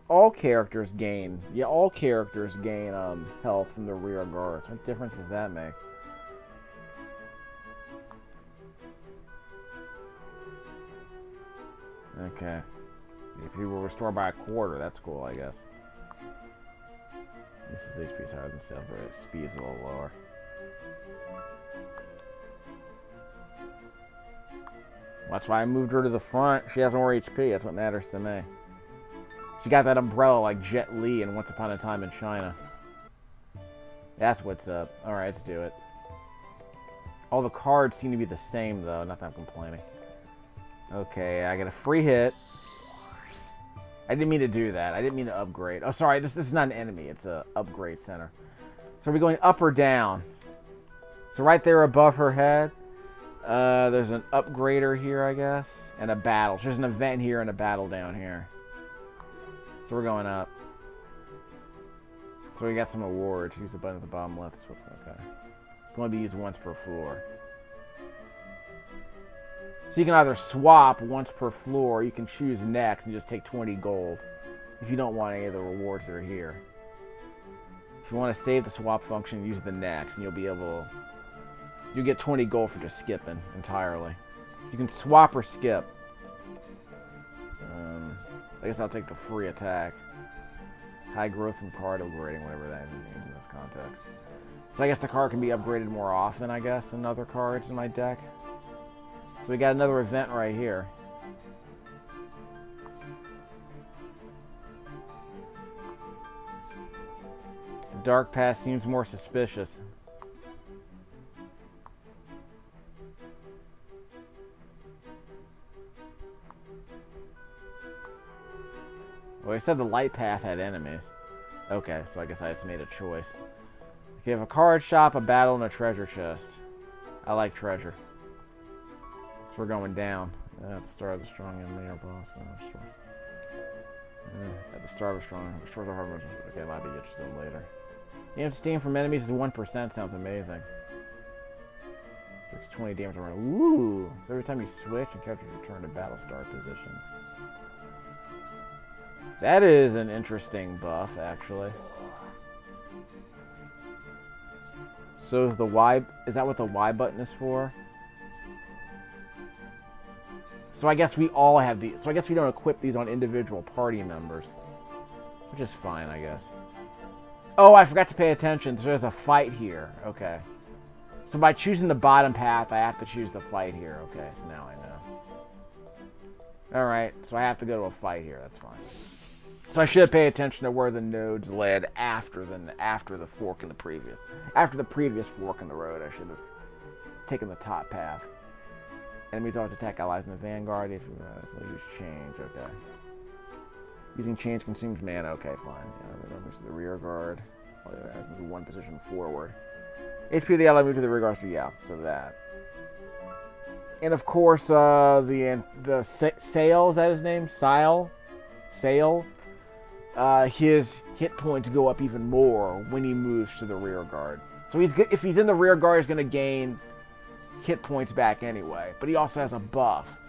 All characters gain. Yeah, all characters gain health from the rear guards. What difference does that make? Okay. If you were restored by 1/4, that's cool, I guess. This is HP is higher than self, but speed is a little lower. That's why I moved her to the front. She has more HP. That's what matters to me. She got that umbrella like Jet Li in Once Upon a Time in China. That's what's up. Alright, let's do it. All the cards seem to be the same, though. Not that I'm complaining. Okay, I get a free hit. I didn't mean to do that. I didn't mean to upgrade. Oh, sorry. This is not an enemy. It's a upgrade center. So are we going up or down? So right there above her head, there's an upgrader here, I guess. And a battle. So there's an event here and a battle down here. So we're going up. So we got some awards. Use the button at the bottom left. Okay. It's going to be used once per floor. So you can either swap once per floor, or you can choose next and just take 20 gold if you don't want any of the rewards that are here. If you want to save the swap function, use the next, and you'll be able to... You'll get 20 gold for just skipping entirely. You can swap or skip. I guess I'll take the free attack. High growth from card upgrading, whatever that means in this context. So I guess the card can be upgraded more often, I guess, than other cards in my deck. So we got another event right here. The dark path seems more suspicious. Well, I said the light path had enemies. Okay, so I guess I just made a choice. If you have a card shop, a battle, and a treasure chest. I like treasure. So we're going down. At the start of the strong enemy or boss. At the start of a strong enemy. Okay, might be interested in later. You have to steam from enemies to 1%. Sounds amazing. Takes 20 damage around. Ooh! So every time you switch, and characters return to battle start positions. That is an interesting buff, actually. So is the Y... Is that what the Y button is for? So I guess we all have these. So I guess we don't equip these on individual party members. Which is fine, I guess. Oh, I forgot to pay attention. So there's a fight here. Okay. So by choosing the bottom path, I have to choose the fight here. Okay, so now I know. Alright, so I have to go to a fight here. That's fine. So I should pay attention to where the nodes led after the fork in the previous. After the previous fork in the road, I should have taken the top path. Enemies always attack allies in the vanguard if you so use change. Okay. Using change consumes mana. Okay, fine. Yeah, moves to the rear guard. Oh, yeah, move one position forward. HP of the ally move to the rear guard. So yeah, so that. And of course, the Sail, is that his name? Sail. His hit points go up even more when he moves to the rear guard. So if he's in the rear guard, he's going to gain hit points back anyway. But he also has a buff,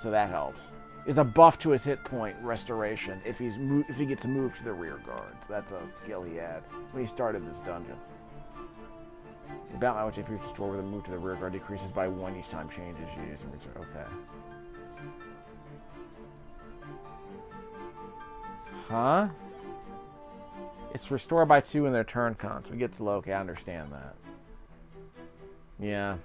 so that helps. There's a buff to his hit point restoration if he gets moved to the rear guard. So that's a skill he had when he started this dungeon. About my which HP restore with a move to the rear guard decreases by 1 each time change is used. Okay. Huh? It's restored by 2 in their turn counts. We get to low. Okay, I understand that. Yeah.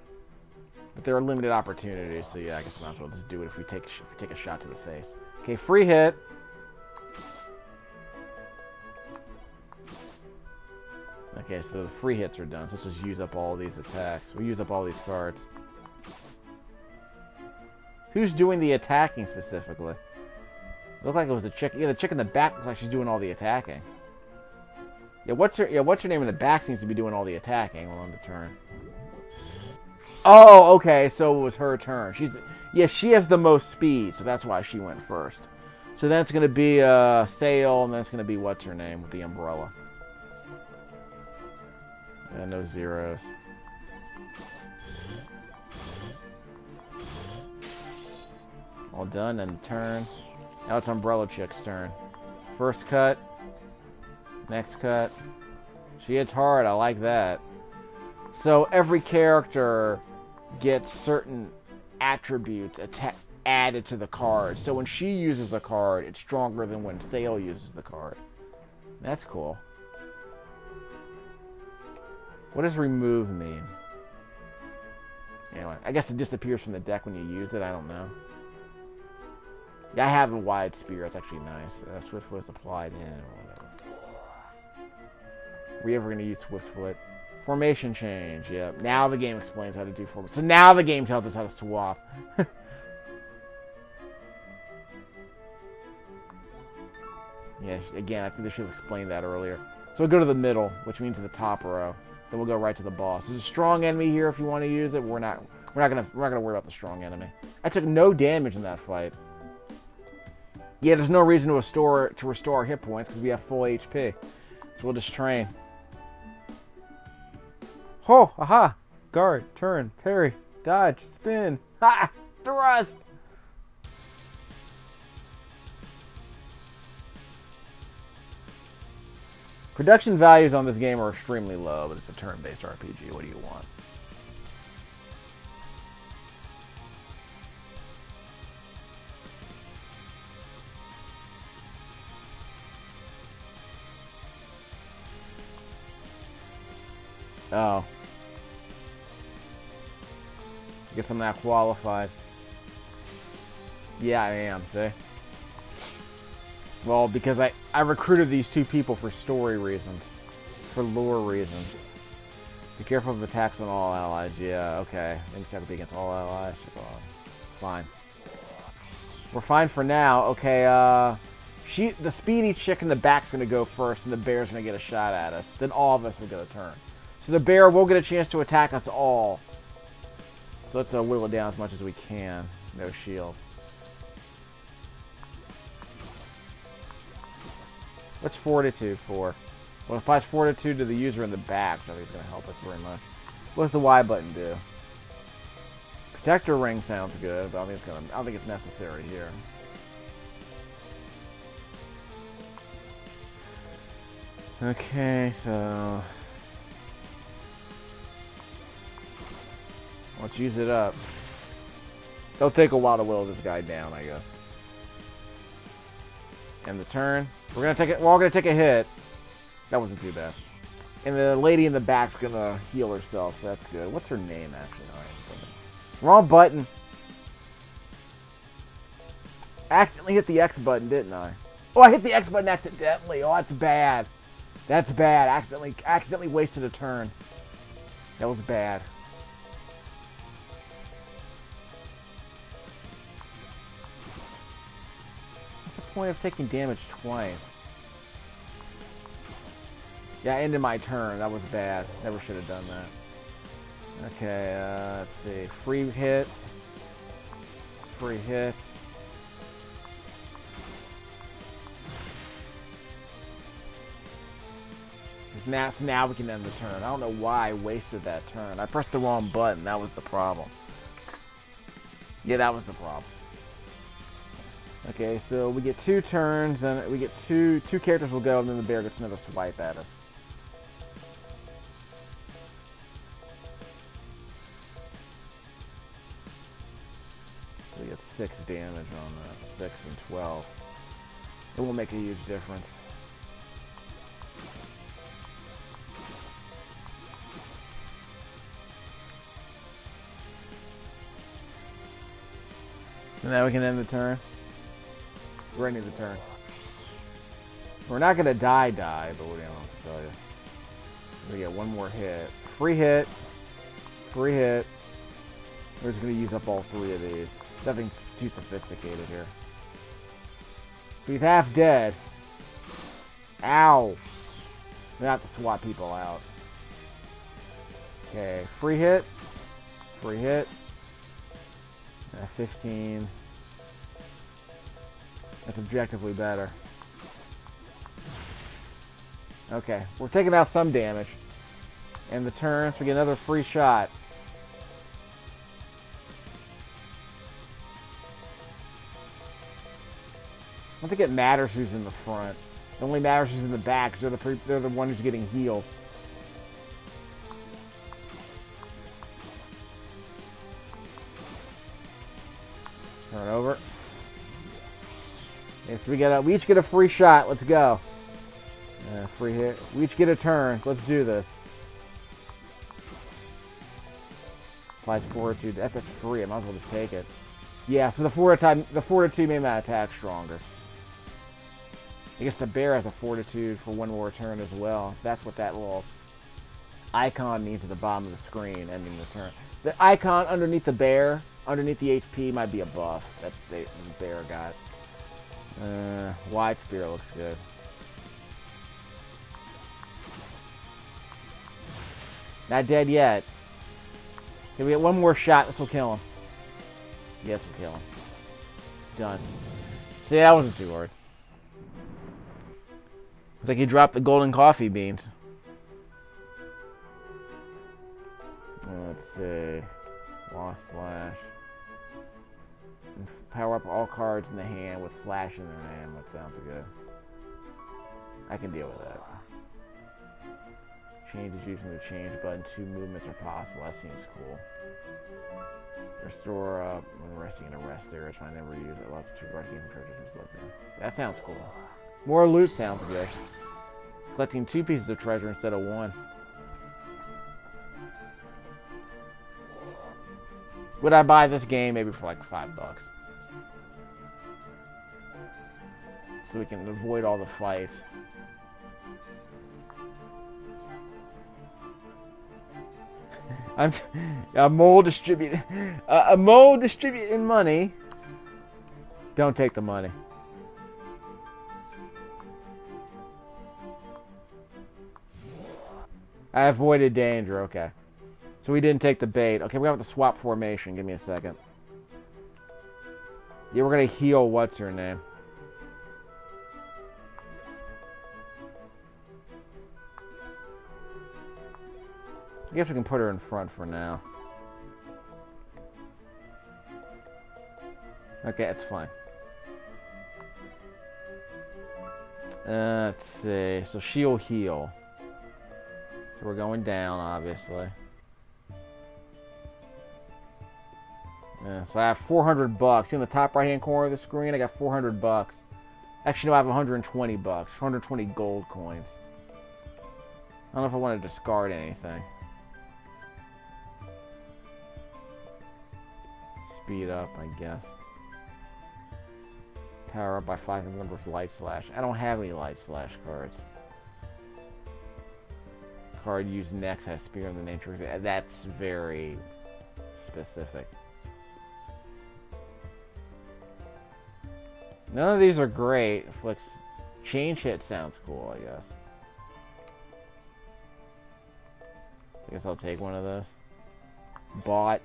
But there are limited opportunities, so yeah, I guess we might as well just do it if we take a shot to the face. Okay, free hit. Okay, so the free hits are done. So let's just use up all these attacks. We'll use up all these cards. Who's doing the attacking specifically? Looked like it was the chick. Yeah, the chick in the back looks like she's doing all the attacking. Yeah, what's her name in the back seems to be doing all the attacking on the turn. Oh, okay, so it was her turn. She has the most speed, so that's why she went first. So then it's gonna be Sail, and then it's gonna be what's her name with the umbrella. And no zeros. All done, and turn. Now it's Umbrella Chick's turn. First cut. Next cut. She hits hard, I like that. So every character gets certain attributes added to the card. So when she uses a card, it's stronger than when Sail uses the card. That's cool. What does remove mean? Anyway, I guess it disappears from the deck when you use it. I don't know. Yeah, I have a wide spear. It's actually nice. Swiftfoot's applied in or whatever. Are we ever going to use Swiftfoot? Formation change. Yep. Now the game explains how to do formation. So now the game tells us how to swap. Yeah, again, I think they should have explained that earlier. So we'll go to the middle, which means the top row. Then we'll go right to the boss. There's a strong enemy here if you want to use it. We're not gonna worry about the strong enemy. I took no damage in that fight. Yeah, there's no reason to restore our hit points because we have full HP. So we'll just train. Oh, aha! Guard, turn, parry, dodge, spin. Ha! Thrust! Production values on this game are extremely low, but it's a turn-based RPG. What do you want? Oh. I guess I'm not qualified. Yeah, I am, see? Well, because I recruited these two people for story reasons. For lore reasons. Be careful of attacks on all allies. Yeah, okay. Things have to be against all allies. Fine. We're fine for now. Okay, the speedy chick in the back's gonna go first, and the bear's gonna get a shot at us. Then all of us will get a turn. So the bear will get a chance to attack us all. So let's whittle it down as much as we can. No shield. What's Fortitude for? Well, it applies Fortitude to the user in the back, which I think is going to help us very much. What does the Y button do? Protector Ring sounds good, but I don't think it's necessary here. Okay, so let's use it up. It'll take a while to whittle this guy down, I guess. And the turn. We're all gonna take a hit. That wasn't too bad. And the lady in the back's gonna heal herself, so that's good. What's her name, actually? Wrong button. Accidentally hit the X button, didn't I? Oh, I hit the X button accidentally. Oh, that's bad. That's bad. Accidentally wasted a turn. That was bad. What's the point of taking damage twice? Yeah, I ended my turn. That was bad. Never should have done that. Okay, let's see. Free hit. Free hit. Now we can end the turn. I don't know why I wasted that turn. I pressed the wrong button. That was the problem. Yeah, that was the problem. Okay, so we get 2 turns, then we get two characters will go, and then the bear gets another swipe at us. We get 6 damage on that. 6 and 12. It won't make a huge difference. So now we can end the turn. We're ending the turn. We're not gonna die, but what do I want to tell you? We get one more hit. Free hit. Free hit. We're just going to use up all 3 of these. Nothing too sophisticated here. He's half dead. Ow. We have to swap people out. Okay, free hit. Free hit. 15. That's objectively better. Okay, we're taking out some damage. And the turns, we get another free shot. I don't think it matters who's in the front. It only matters who's in the back, because they're the one who's getting healed. Turn over. Okay, so we each get a free shot. Let's go. Free hit. We each get a turn. So let's do this. Applies fortitude. That's free. I might as well just take it. Yeah, so the fortitude made my attack stronger. I guess the bear has a fortitude for one more turn as well. That's what that little icon means at the bottom of the screen, ending the turn. The icon underneath the bear, underneath the HP, might be a buff that the bear got. Wide spear looks good. Not dead yet. Okay, we get one more shot. This will kill him. Yes, we'll kill him. Done. See, that wasn't too hard. It's like he dropped the golden coffee beans. Let's see. Lost slash. And power up all cards in the hand with slash in their name. That sounds good. I can deal with that. Changes using the change button. 2 movements are possible. That seems cool. Restore when resting in a rest area, which I never use. I love to guard game treasures. That sounds cool. More loot sounds good. Collecting 2 pieces of treasure instead of 1. Would I buy this game? Maybe for like $5. So we can avoid all the fights. A mole distributing money. Don't take the money. I avoided danger. Okay, so we didn't take the bait. Okay, we have to swap formation. Give me a second. Yeah, we're gonna heal. What's her name? I guess we can put her in front for now. Okay, that's fine. Let's see. So she'll heal. So we're going down, obviously. So I have $400. See in the top right-hand corner of the screen, I got $400. Actually, no, I have 120 bucks. 120 gold coins. I don't know if I want to discard anything. Speed up, I guess. Power up by 5 number of light slash. I don't have any light slash cards. Card used next has spear in the name. That's very specific. None of these are great. Flicks change hit sounds cool, I guess. I guess I'll take one of those. Bought.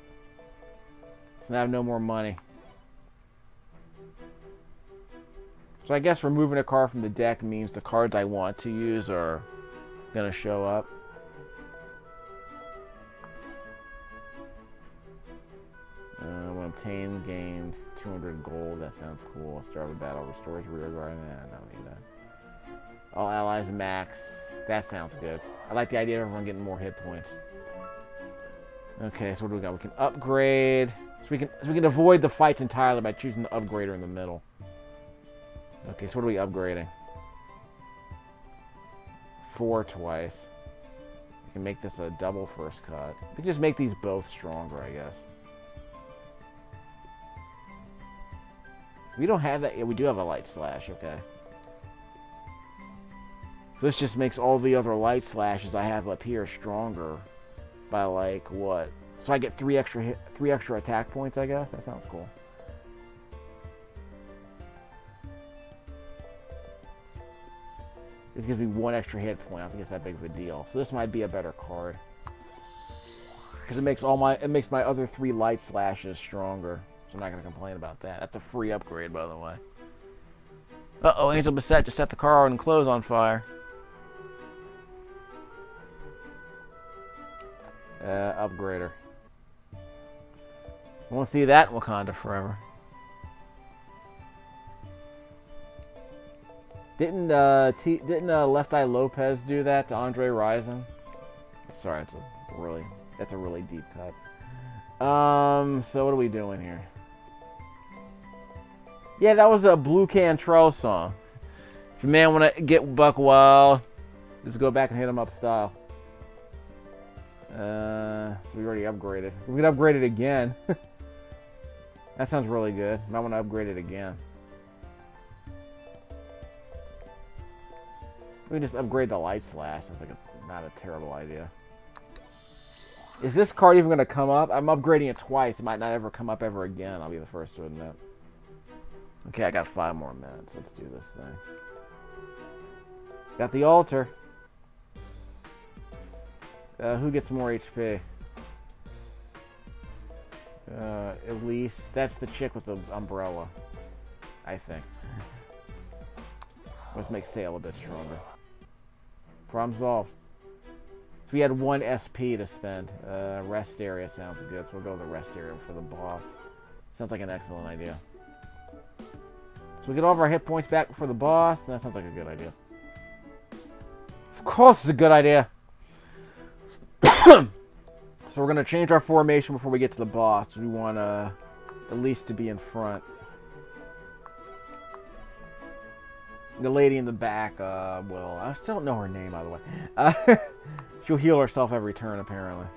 So now I have no more money. So I guess removing a card from the deck means the cards I want to use are gonna show up. When obtained, gained 200 gold. That sounds cool. Start of a battle. Restores rear guard. Nah, I don't need that. All allies max. That sounds good. I like the idea of everyone getting more hit points. Okay, so what do we got? We can upgrade. So we can avoid the fights entirely by choosing the upgrader in the middle. Okay, so what are we upgrading? 4 twice. We can make this a double first cut. We can just make these both stronger, I guess. We don't have that. Yeah, we do have a light slash. Okay. So this just makes all the other light slashes I have up here stronger by like what? So I get three extra attack points, I guess. That sounds cool. This gives me 1 extra hit point. I don't think it's that big of a deal. So this might be a better card because it makes my other 3 light slashes stronger. So I'm not gonna complain about that. That's a free upgrade, by the way. Uh-oh, Angel Bassett just set the car and clothes on fire. Upgrader. Won't see that in Wakanda forever. Didn't Left Eye Lopez do that to Andre Rison? Sorry, that's a really deep cut. So what are we doing here? Yeah, that was a Blue Cantrell song. If your man want to get buck wild, just go back and hit him up style. So we already upgraded. We can upgrade it again. That sounds really good. Might want to upgrade it again. We can just upgrade the light slash. That's like not a terrible idea. Is this card even going to come up? I'm upgrading it twice. It might not ever come up ever again. I'll be the first to admit. Okay, I got 5 more minutes. Let's do this thing. Got the altar. Who gets more HP? Elise. That's the chick with the umbrella. I think. Let's make Sail a bit stronger. Problem solved. So we had 1 SP to spend. Rest area sounds good, so we'll go with the rest area for the boss. Sounds like an excellent idea. So we get all of our hit points back for the boss, and that sounds like a good idea. Of course it's a good idea! So we're going to change our formation before we get to the boss. We want at least to be in front. The lady in the back, well, I still don't know her name, by the way. She'll heal herself every turn, apparently.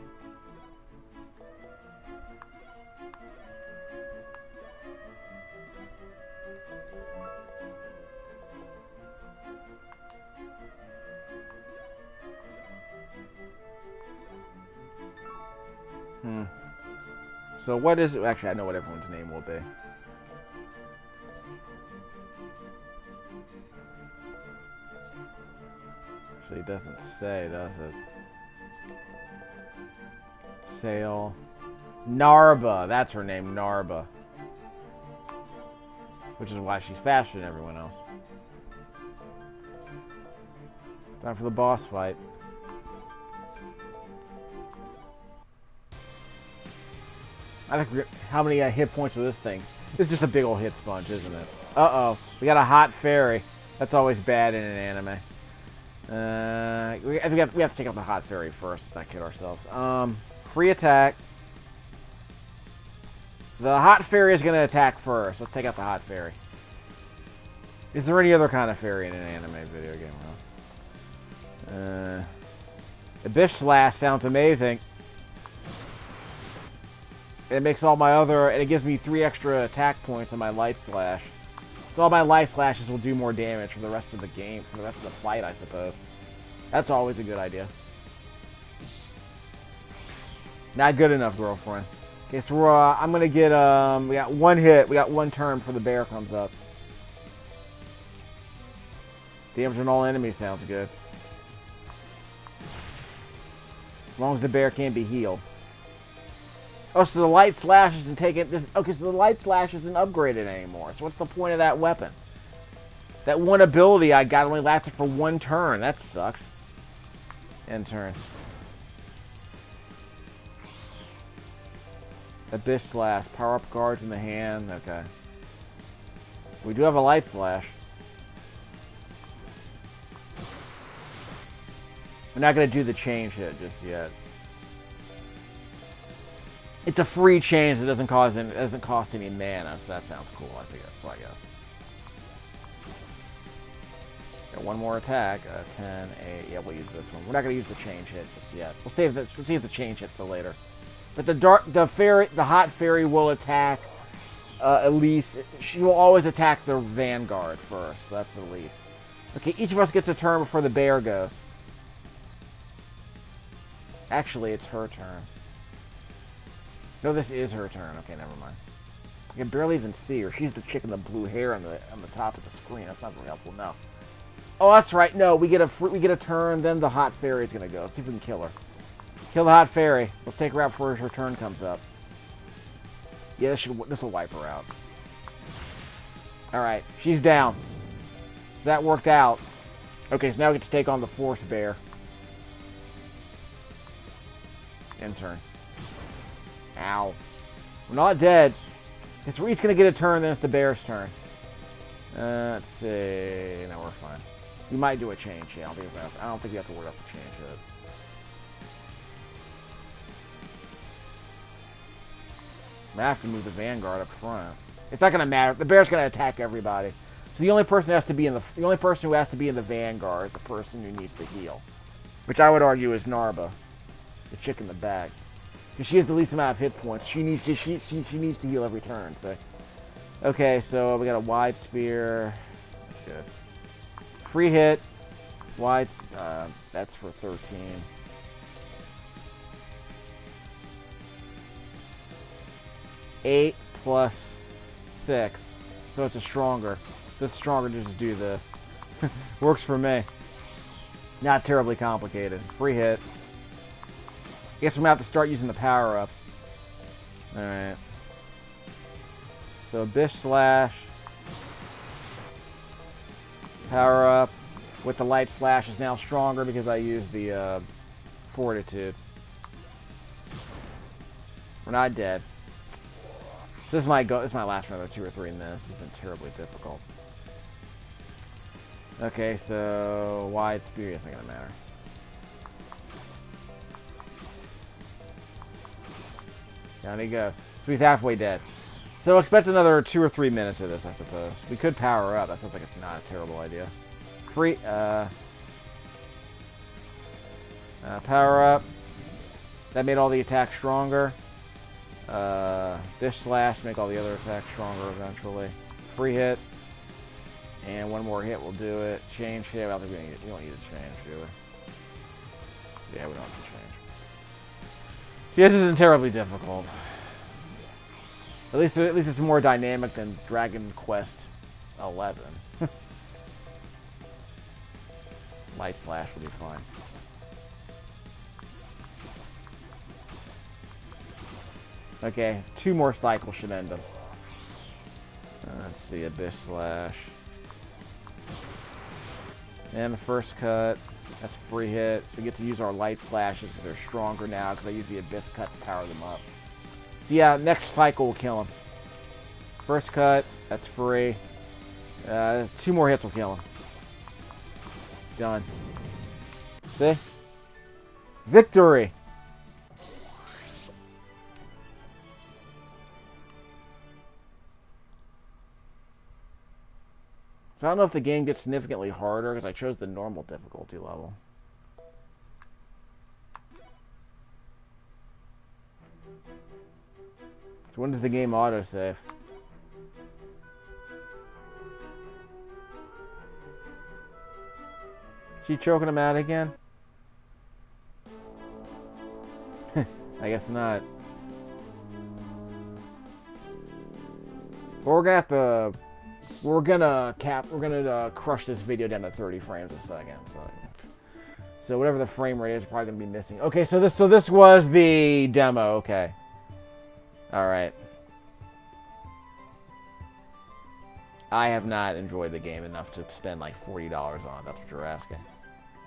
So what is it? Actually, I know what everyone's name will be. Actually, it doesn't say, does it? Sail. Narba. That's her name, Narba. Which is why she's faster than everyone else. Time for the boss fight. I think how many hit points with this thing? It's just a big old hit sponge, isn't it? Uh-oh. We got a hot fairy. That's always bad in an anime. We have to take out the hot fairy first. Let's not kid ourselves. Free attack. The hot fairy is going to attack first. Let's take out the hot fairy. Is there any other kind of fairy in an anime video game? Abyss Slash sounds amazing. It makes all my other, and it gives me 3 extra attack points on my light slash. So all my light slashes will do more damage for the rest of the game, for the rest of the fight, I suppose. That's always a good idea. Not good enough, girlfriend. Okay, so I'm gonna get, we got 1 hit, we got 1 turn before the bear comes up. Damage on all enemies sounds good. As long as the bear can't be healed. Oh, so the light slash isn't taking this. Okay, so the light slash isn't upgraded anymore. So what's the point of that weapon? That one ability I got only lasted for 1 turn. That sucks. End turn. Abyss Slash. Power up guards in the hand. Okay. We do have a light slash. We're not going to do the change hit just yet. It's a free change that doesn't cost any mana, so that sounds cool. I guess. Got 1 more attack. 10, 8. Yeah, we'll use this one. We're not gonna use the change hit just yet. We'll save the change hit for later. But the hot fairy will attack Elise. She will always attack the vanguard first. So that's Elise. Okay, each of us gets a turn before the bear goes. Actually, it's her turn. No, this is her turn. Okay, never mind. I can barely even see her. She's the chick in the blue hair on the top of the screen. That's not very helpful. No. Oh, that's right. No, we get a turn. Then the hot fairy's gonna go. Let's see if we can kill her. Kill the hot fairy. Let's take her out before her turn comes up. Yeah, this will wipe her out. All right, she's down. So that worked out. Okay, so now we get to take on the force bear. End turn. Ow. We're not dead. It's each going to get a turn, then it's the bear's turn. Let's see. No, we're fine. We might do a change. Yeah, I don't think we have to worry about the change yet. I have to move the vanguard up front. It's not going to matter. The bear's going to attack everybody. So the only person who has to be in the vanguard is the person who needs to heal, which I would argue is Narba, the chick in the back, because she has the least amount of hit points. She needs to heal every turn. So, okay, so we got a wide spear. That's good. Free hit, wide. That's for 13. Eight plus 6, so it's a stronger. This stronger to just do this. Works for me. Not terribly complicated. Free hit. Guess I'm gonna have to start using the power-ups. Alright. So Bish Slash. Power-up. With the Light Slash is now stronger because I used the Fortitude. We're not dead. So this might go. This might last for another 2 or 3 minutes. This isn't terribly difficult. Okay, so wide spear isn't gonna matter. Down he goes. So he's halfway dead. So expect another 2 or 3 minutes of this, I suppose. We could power up. That sounds like it's not a terrible idea. Free. Power up. That made all the attacks stronger. Bish Slash, make all the other attacks stronger eventually. Free hit. And one more hit will do it. Change hit. I don't think we don't need to change, do we? Yeah, we don't have to change. See, this isn't terribly difficult. At least it's more dynamic than Dragon Quest 11. Light Slash will be fine. Okay, 2 more cycles should end them. Let's see, Abyss Slash. And the first cut, that's a free hit. So we get to use our Light Slashes because they're stronger now because I use the Abyss Cut to power them up. So yeah, next cycle will kill him. First cut, that's free. 2 more hits will kill him. Done. See? Victory! So I don't know if the game gets significantly harder because I chose the normal difficulty level. So when does the game autosave? She choking him out again? I guess not. But we're gonna have to. We're gonna crush this video down to 30 frames a second. So whatever the frame rate is, probably gonna be missing. Okay, so this was the demo. Okay. All right. I have not enjoyed the game enough to spend like $40 on it. That's what you're asking.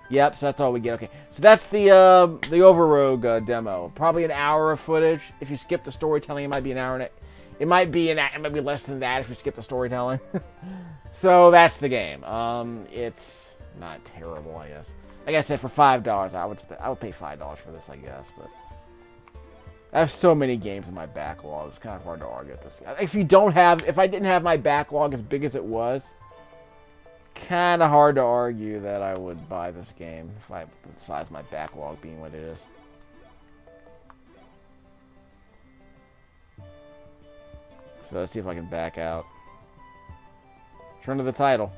Yep. So that's all we get. Okay. So that's the Overrogue demo. Probably an hour of footage. If you skip the storytelling, it might be an hour and it might be less than that if you skip the storytelling. So that's the game. It's not terrible, I guess. Like I said, for $5, I would pay $5 for this, I guess. But I have so many games in my backlog. It's kind of hard to argue with this. If I didn't have my backlog as big as it was, kind of hard to argue that I would buy this game if the size of my backlog being what it is. So let's see if I can back out. Turn to the title.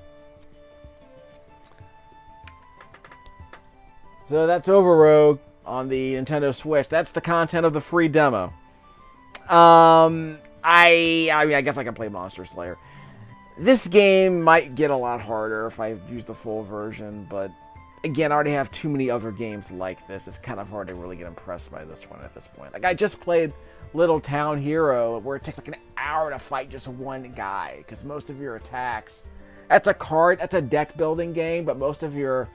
So that's Overrogue on the Nintendo Switch. That's the content of the free demo. I mean, I guess I can play Monster Slayer. This game might get a lot harder if I use the full version, but again, I already have too many other games like this. It's kind of hard to really get impressed by this one at this point. Like, I just played Little Town Hero, where it takes like an hour to fight just one guy, because most of your attacks... That's a deck building game, but most of your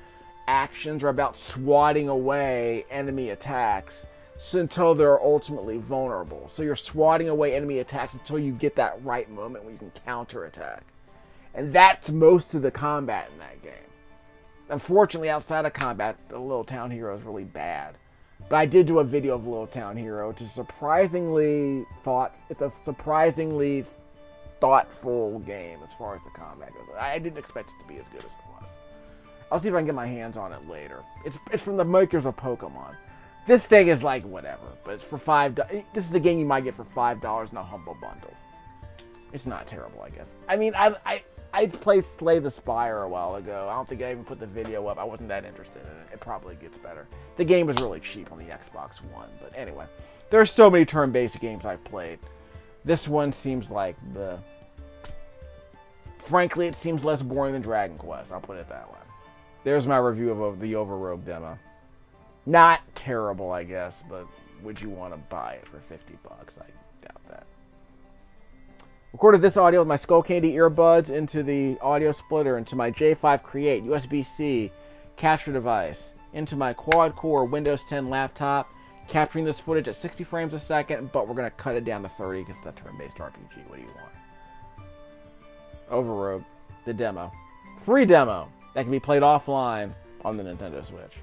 actions are about swatting away enemy attacks until they're ultimately vulnerable. So you're swatting away enemy attacks until you get that right moment when you can counterattack. And that's most of the combat in that game. Unfortunately, outside of combat, the Little Town Hero is really bad. But I did do a video of Little Town Hero, which is surprisingly thoughtful game as far as the combat goes. I didn't expect it to be as good as it was. I'll see if I can get my hands on it later. It's from the makers of Pokemon. This thing is like whatever, but it's for $5. This is a game you might get for $5 in a humble bundle. It's not terrible, I guess. I mean, I played Slay the Spire a while ago. I don't think I even put the video up. I wasn't that interested in it. It probably gets better. The game was really cheap on the Xbox One, but anyway. There's so many turn-based games I've played. This one seems like the... Frankly, it seems less boring than Dragon Quest. I'll put it that way. There's my review of the Overrogue demo. Not terrible, I guess, but would you want to buy it for $50? I doubt that. Recorded this audio with my Skull Candy earbuds into the audio splitter, into my J5 Create USB-C capture device, into my quad-core Windows 10 laptop, capturing this footage at 60 frames a second, but we're going to cut it down to 30 because it's a turn-based RPG. What do you want? Overrogue, the demo. Free demo that can be played offline on the Nintendo Switch.